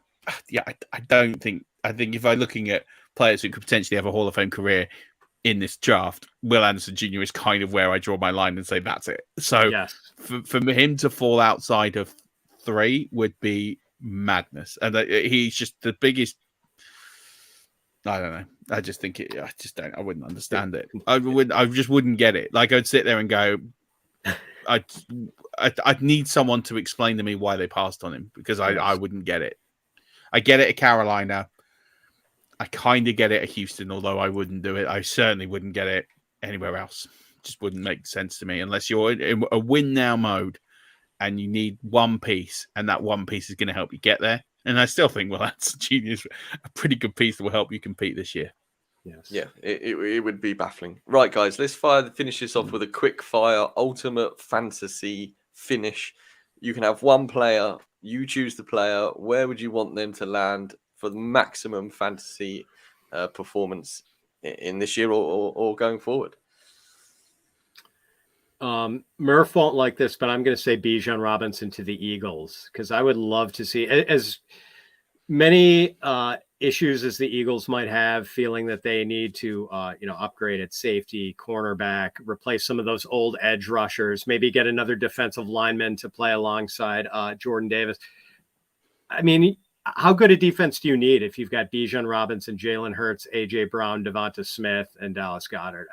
yeah, I don't think. I think if I'm looking at players who could potentially have a Hall of Fame career in this draft, Will Anderson Jr. is kind of where I draw my line and say that's it. So for him to fall outside of 3 would be madness, and he's just the biggest. I don't know. I just think it. I just don't. I wouldn't understand it. I just wouldn't get it. Like I'd sit there and go, I'd need someone to explain to me why they passed on him because I wouldn't get it. I get it at Carolina. I kind of get it at Houston, although I wouldn't do it. I certainly wouldn't get it anywhere else. Just wouldn't make sense to me unless you're in a win now mode and you need one piece, and that one piece is going to help you get there. And I still think, well, that's genius, a pretty good piece that will help you compete this year. Yes. Yeah, it would be baffling. Right, guys, let's finish this off with a quick fire ultimate fantasy finish. You can have one player, you choose the player. Where would you want them to land for the maximum fantasy performance in this year or going forward? Murf won't like this, but I'm going to say Bijan Robinson to the Eagles because I would love to see as many issues as the Eagles might have, feeling that they need to upgrade at safety, cornerback, replace some of those old edge rushers, maybe get another defensive lineman to play alongside Jordan Davis. I mean, how good a defense do you need if you've got Bijan Robinson, Jalen Hurts, A.J. Brown, Devonta Smith, and Dallas Goedert?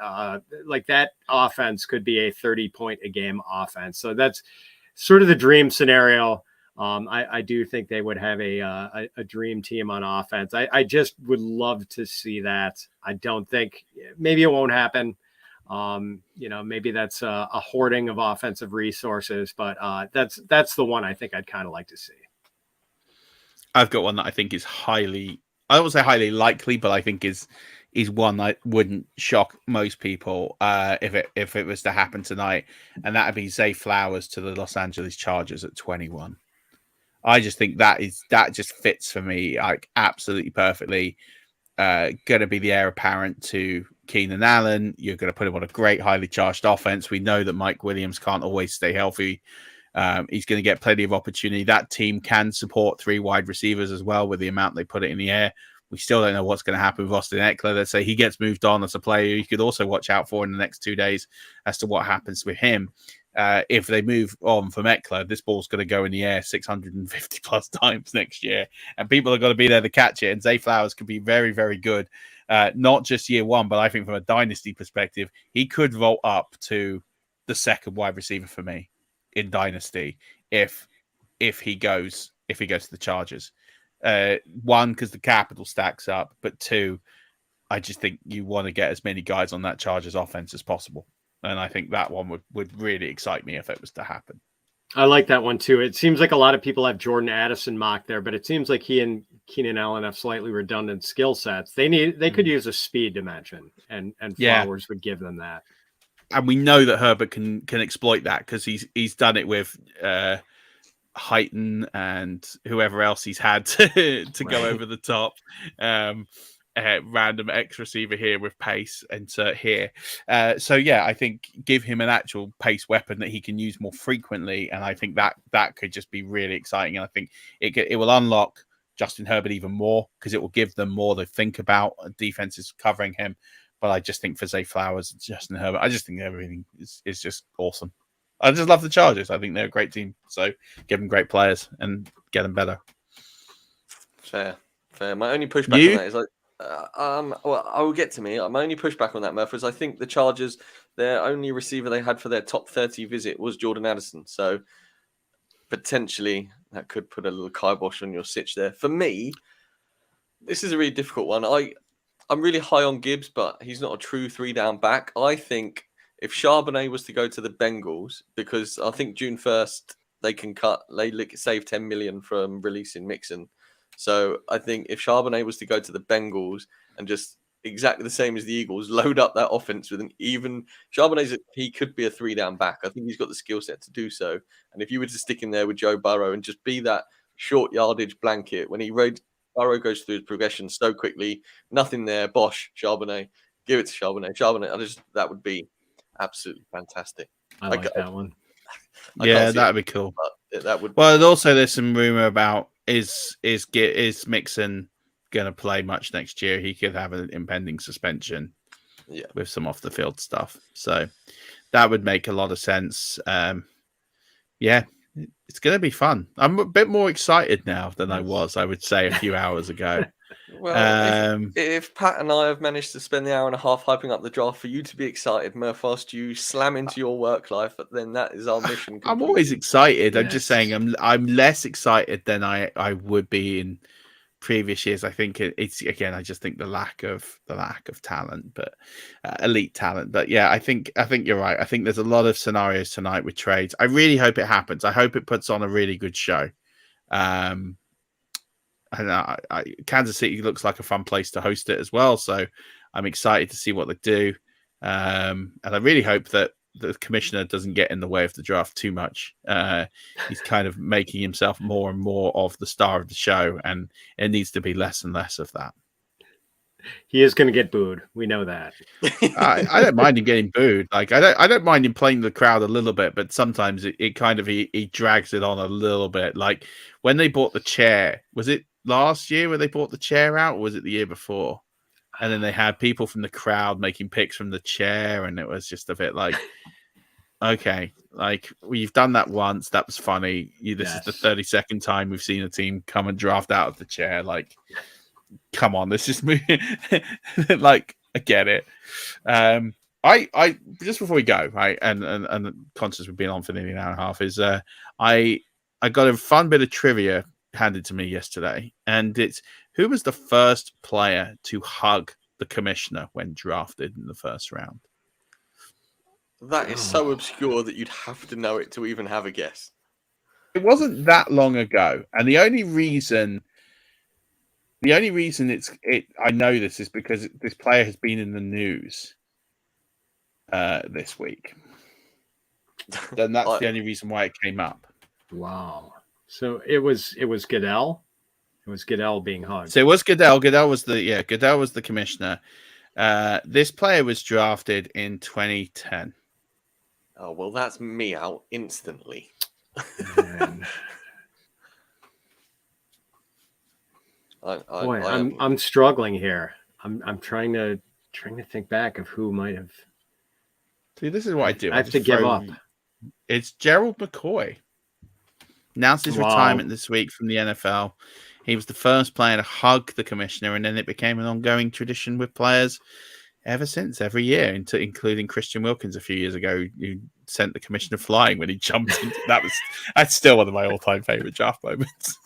Like that offense could be a 30-point-a-game offense. So that's sort of the dream scenario. I do think they would have a dream team on offense. I just would love to see that. I don't think maybe it won't happen. Maybe that's a hoarding of offensive resources, but that's the one I think I'd kind of like to see. I've got one that I think is I won't say highly likely, but I think is one that wouldn't shock most people if it was to happen tonight, and that would be Zay Flowers to the Los Angeles Chargers at 21. I just think that just fits for me like absolutely perfectly. Going to be the heir apparent to Keenan Allen. You're going to put him on a great, highly charged offense. We know that Mike Williams can't always stay healthy. He's going to get plenty of opportunity. That team can support 3 wide receivers as well with the amount they put it in the air. We still don't know what's going to happen with Austin Eckler. Let's say he gets moved on as a player. You could also watch out for in the next 2 days as to what happens with him. if they move on from Eckler, this ball's going to go in the air 650 plus times next year, and people are going to be there to catch it. And Zay Flowers could be very, very good, not just year one, but I think from a dynasty perspective, he could vault up to the second wide receiver for me in dynasty if he goes to the Chargers. One, because the capital stacks up, but two, I just think you want to get as many guys on that Chargers offense as possible. And I think that one would really excite me if it was to happen. I like that one too. It seems like a lot of people have Jordan Addison mocked there, but it seems like he and Keenan Allen have slightly redundant skill sets. They could use a speed dimension, and Flowers would give them that. And we know that Herbert can exploit that because he's done it with Heighton and whoever else he's had to go over the top. Random X receiver here with pace, insert here. So yeah, I think give him an actual pace weapon that he can use more frequently, and I think that could just be really exciting. And I think it will unlock Justin Herbert even more because it will give them more to think about. Defenses covering him, but I just think for Zay Flowers and Justin Herbert, I just think everything is just awesome. I just love the Chargers. I think they're a great team. So give them great players and get them better. Fair. My only pushback on that is like. Well, I will get to me. My only pushback on that, Murf, is I think the Chargers, their only receiver they had for their top 30 visit was Jordan Addison. So potentially that could put a little kibosh on your sitch there. For me, this is a really difficult one. I'm really high on Gibbs, but he's not a true 3-down back. I think if Charbonnet was to go to the Bengals, because I think June 1st they can save $10 million from releasing Mixon. So I think if Charbonnet was to go to the Bengals and just exactly the same as the Eagles, load up that offense with an even he could be a 3-down back. I think he's got the skill set to do so. And if you were to stick him there with Joe Burrow and just be that short yardage blanket when Burrow goes through his progression so quickly, nothing there, bosh, Charbonnet, give it to Charbonnet. That would be absolutely fantastic. I like that one. That'd be cool. That would. Well, and also there's some rumor about is Mixon going to play much next year? He could have an impending suspension, with some off the field stuff. So that would make a lot of sense. It's going to be fun. I'm a bit more excited now than I was, I would say, a few hours ago. Well, if Pat and I have managed to spend the hour and a half hyping up the draft for you to be excited, Murph, whilst you slam into your work life, then that is our mission. I'm always excited. Yes. I'm just saying I'm less excited than I would be in previous years. I think it's again. I just think the lack of talent, but elite talent. But yeah, I think you're right. I think there's a lot of scenarios tonight with trades. I really hope it happens. I hope it puts on a really good show. Kansas City looks like a fun place to host it as well. So I'm excited to see what they do. And I really hope that the commissioner doesn't get in the way of the draft too much. He's kind of making himself more and more of the star of the show, and it needs to be less and less of that. He is going to get booed. We know that. I don't mind him getting booed. Like I don't mind him playing the crowd a little bit, but sometimes it kind of he drags it on a little bit. Like when they bought the chair, was it last year where they bought the chair out, or was it the year before? And then they had people from the crowd making pics from the chair, and it was just a bit like, okay, like we've done that once. That was funny. This is the 32nd time we've seen a team come and draft out of the chair. Like, come on, let's just move. Like, I get it. I just before we go, right, and conscious we've been on for nearly an hour and a half, is I got a fun bit of trivia handed to me yesterday, and it's who was the first player to hug the commissioner when drafted in the first round? That is so obscure that you'd have to know it to even have a guess. It wasn't that long ago, and the only reason I know this is because this player has been in the news this week. Then that's the only reason why it came up. Wow. So it was Goodell. It was Goodell being hugged. So it was Goodell. Goodell was the commissioner. This player was drafted in 2010. Oh well, that's me out instantly. I'm struggling here. I'm trying to think back of who might have. See, this is what I do. I have to give up. It's Gerald McCoy. Announced his retirement this week from the NFL. He was the first player to hug the commissioner, and then it became an ongoing tradition with players ever since, every year, including Christian Wilkins a few years ago, who sent the commissioner flying when he jumped into that's still one of my all-time favorite draft moments.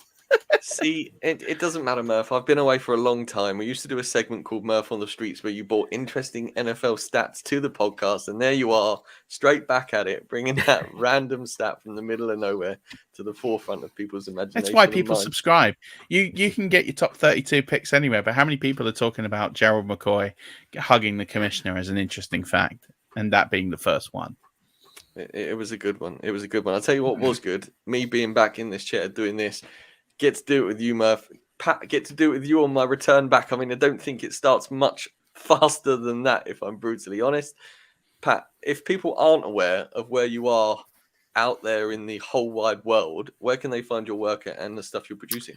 See, it doesn't matter, Murf. I've been away for a long time. We used to do a segment called Murf on the Streets where you brought interesting NFL stats to the podcast, and there you are, straight back at it, bringing that random stat from the middle of nowhere to the forefront of people's imagination. That's why people subscribe. You can get your top 32 picks anywhere, but how many people are talking about Gerald McCoy hugging the commissioner as an interesting fact, and that being the first one? It was a good one. It was a good one. I'll tell you what was good. Me being back in this chair doing this. Get to do it with you, Murf. Pat, get to do it with you on my return back. I mean, I don't think it starts much faster than that, if I'm brutally honest. Pat, if people aren't aware of where you are out there in the whole wide world, where can they find your work and the stuff you're producing?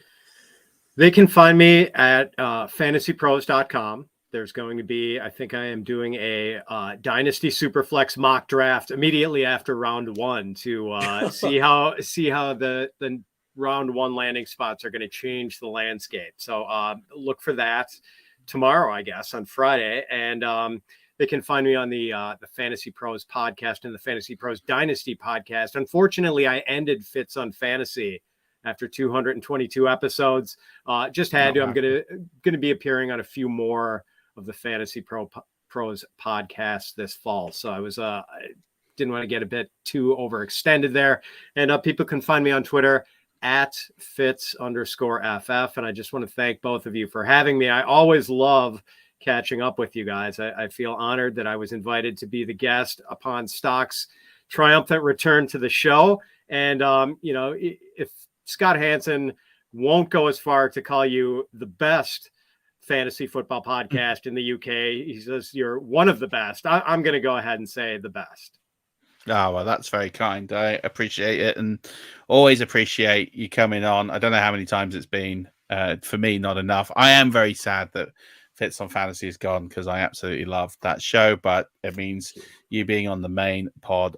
They can find me at fantasypros.com. There's going to be, I think I am doing a Dynasty Superflex mock draft immediately after round one to see how the round one landing spots are going to change the landscape. So look for that tomorrow, I guess, on Friday. And they can find me on the Fantasy Pros podcast and the Fantasy Pros Dynasty podcast. Unfortunately, I ended Fits on Fantasy after 222 episodes. Just had to. I'm going to be appearing on a few more of the Fantasy Pros podcasts this fall. So I was I didn't want to get a bit too overextended there. And people can find me on Twitter at Fitz_FF. And I just want to thank both of you for having me. I always love catching up with you guys. I feel honored that I was invited to be the guest upon Stock's triumphant return to the show. And, if Scott Hansen won't go as far to call you the best fantasy football podcast in the UK, he says you're one of the best. I'm going to go ahead and say the best. Oh, well, that's very kind. I appreciate it and always appreciate you coming on. I don't know how many times it's been. For me, not enough. I am very sad that Fits on Fantasy is gone because I absolutely love that show, but it means you being on the main pod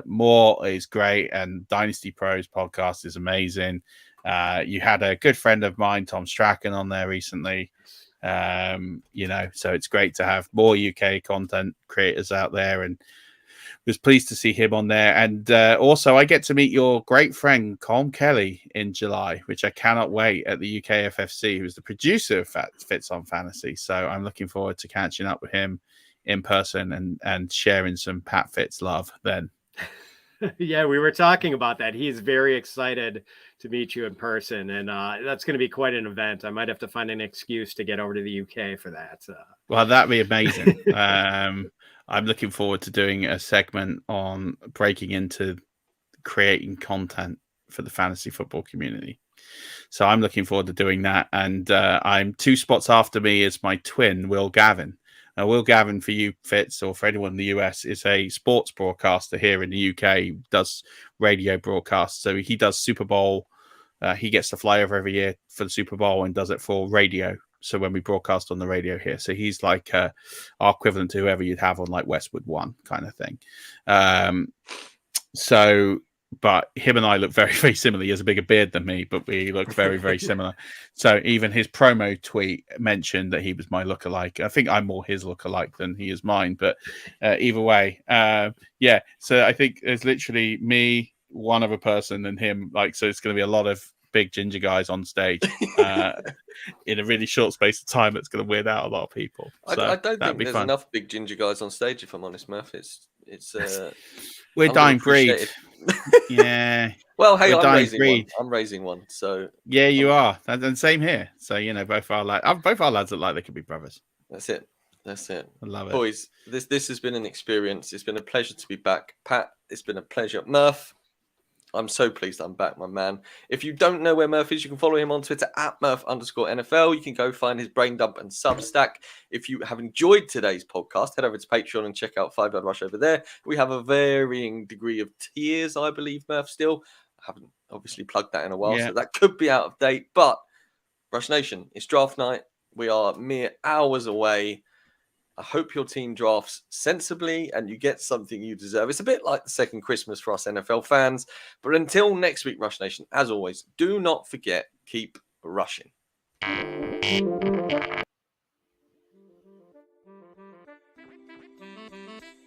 more is great, and Dynasty Pros podcast is amazing. You had a good friend of mine, Tom Strachan, on there recently. So it's great to have more UK content creators out there, and was pleased to see him on there. And also I get to meet your great friend Colm Kelly in July, which I cannot wait, at the UK FFC, who's the producer of Fits on Fantasy. So I'm looking forward to catching up with him in person and sharing some Pat Fitz love then. Yeah, we were talking about that. He's very excited to meet you in person, and that's going to be quite an event. I might have to find an excuse to get over to the UK for that. Well, that'd be amazing. I'm looking forward to doing a segment on breaking into creating content for the fantasy football community. So I'm looking forward to doing that. And I'm 2 spots after me is my twin, Will Gavin. Will Gavin, for you, Fitz, or for anyone in the US, is a sports broadcaster here in the UK. He does radio broadcasts. So he does Super Bowl. He gets to fly over every year for the Super Bowl and does it for radio. So when we broadcast on the radio here, so he's like our equivalent to whoever you'd have on like Westwood One kind of thing. But him and I look very, very similar. He has a bigger beard than me, but we look very, very similar. So even his promo tweet mentioned that he was my lookalike. I think I'm more his lookalike than he is mine. But either way, yeah. So I think it's literally me, one other person, and him. So it's going to be a lot of big ginger guys on stage in a really short space of time. That's going to weird out a lot of people. So I don't think there's fun. Enough big ginger guys on stage, if I'm honest, Murf. It's we're dying breed. Yeah. Well, hey, I'm raising one. So yeah, you are, and same here. So both our lads look like they could be brothers. That's it. I love it, boys. This has been an experience. It's been a pleasure to be back, Pat. It's been a pleasure, Murf. I'm so pleased I'm back, my man. If you don't know where Murf is, you can follow him on Twitter at Murf_NFL. You can go find his Brain Dump and Substack. If you have enjoyed today's podcast, head over to Patreon and check out 5 Yard Rush over there. We have a varying degree of tiers, I believe, Murf, still. I haven't obviously plugged that in a while, so that could be out of date. But Rush Nation, it's draft night. We are mere hours away. I hope your team drafts sensibly and you get something you deserve. It's a bit like the second Christmas for us NFL fans. But until next week, Rush Nation, as always, do not forget, keep rushing.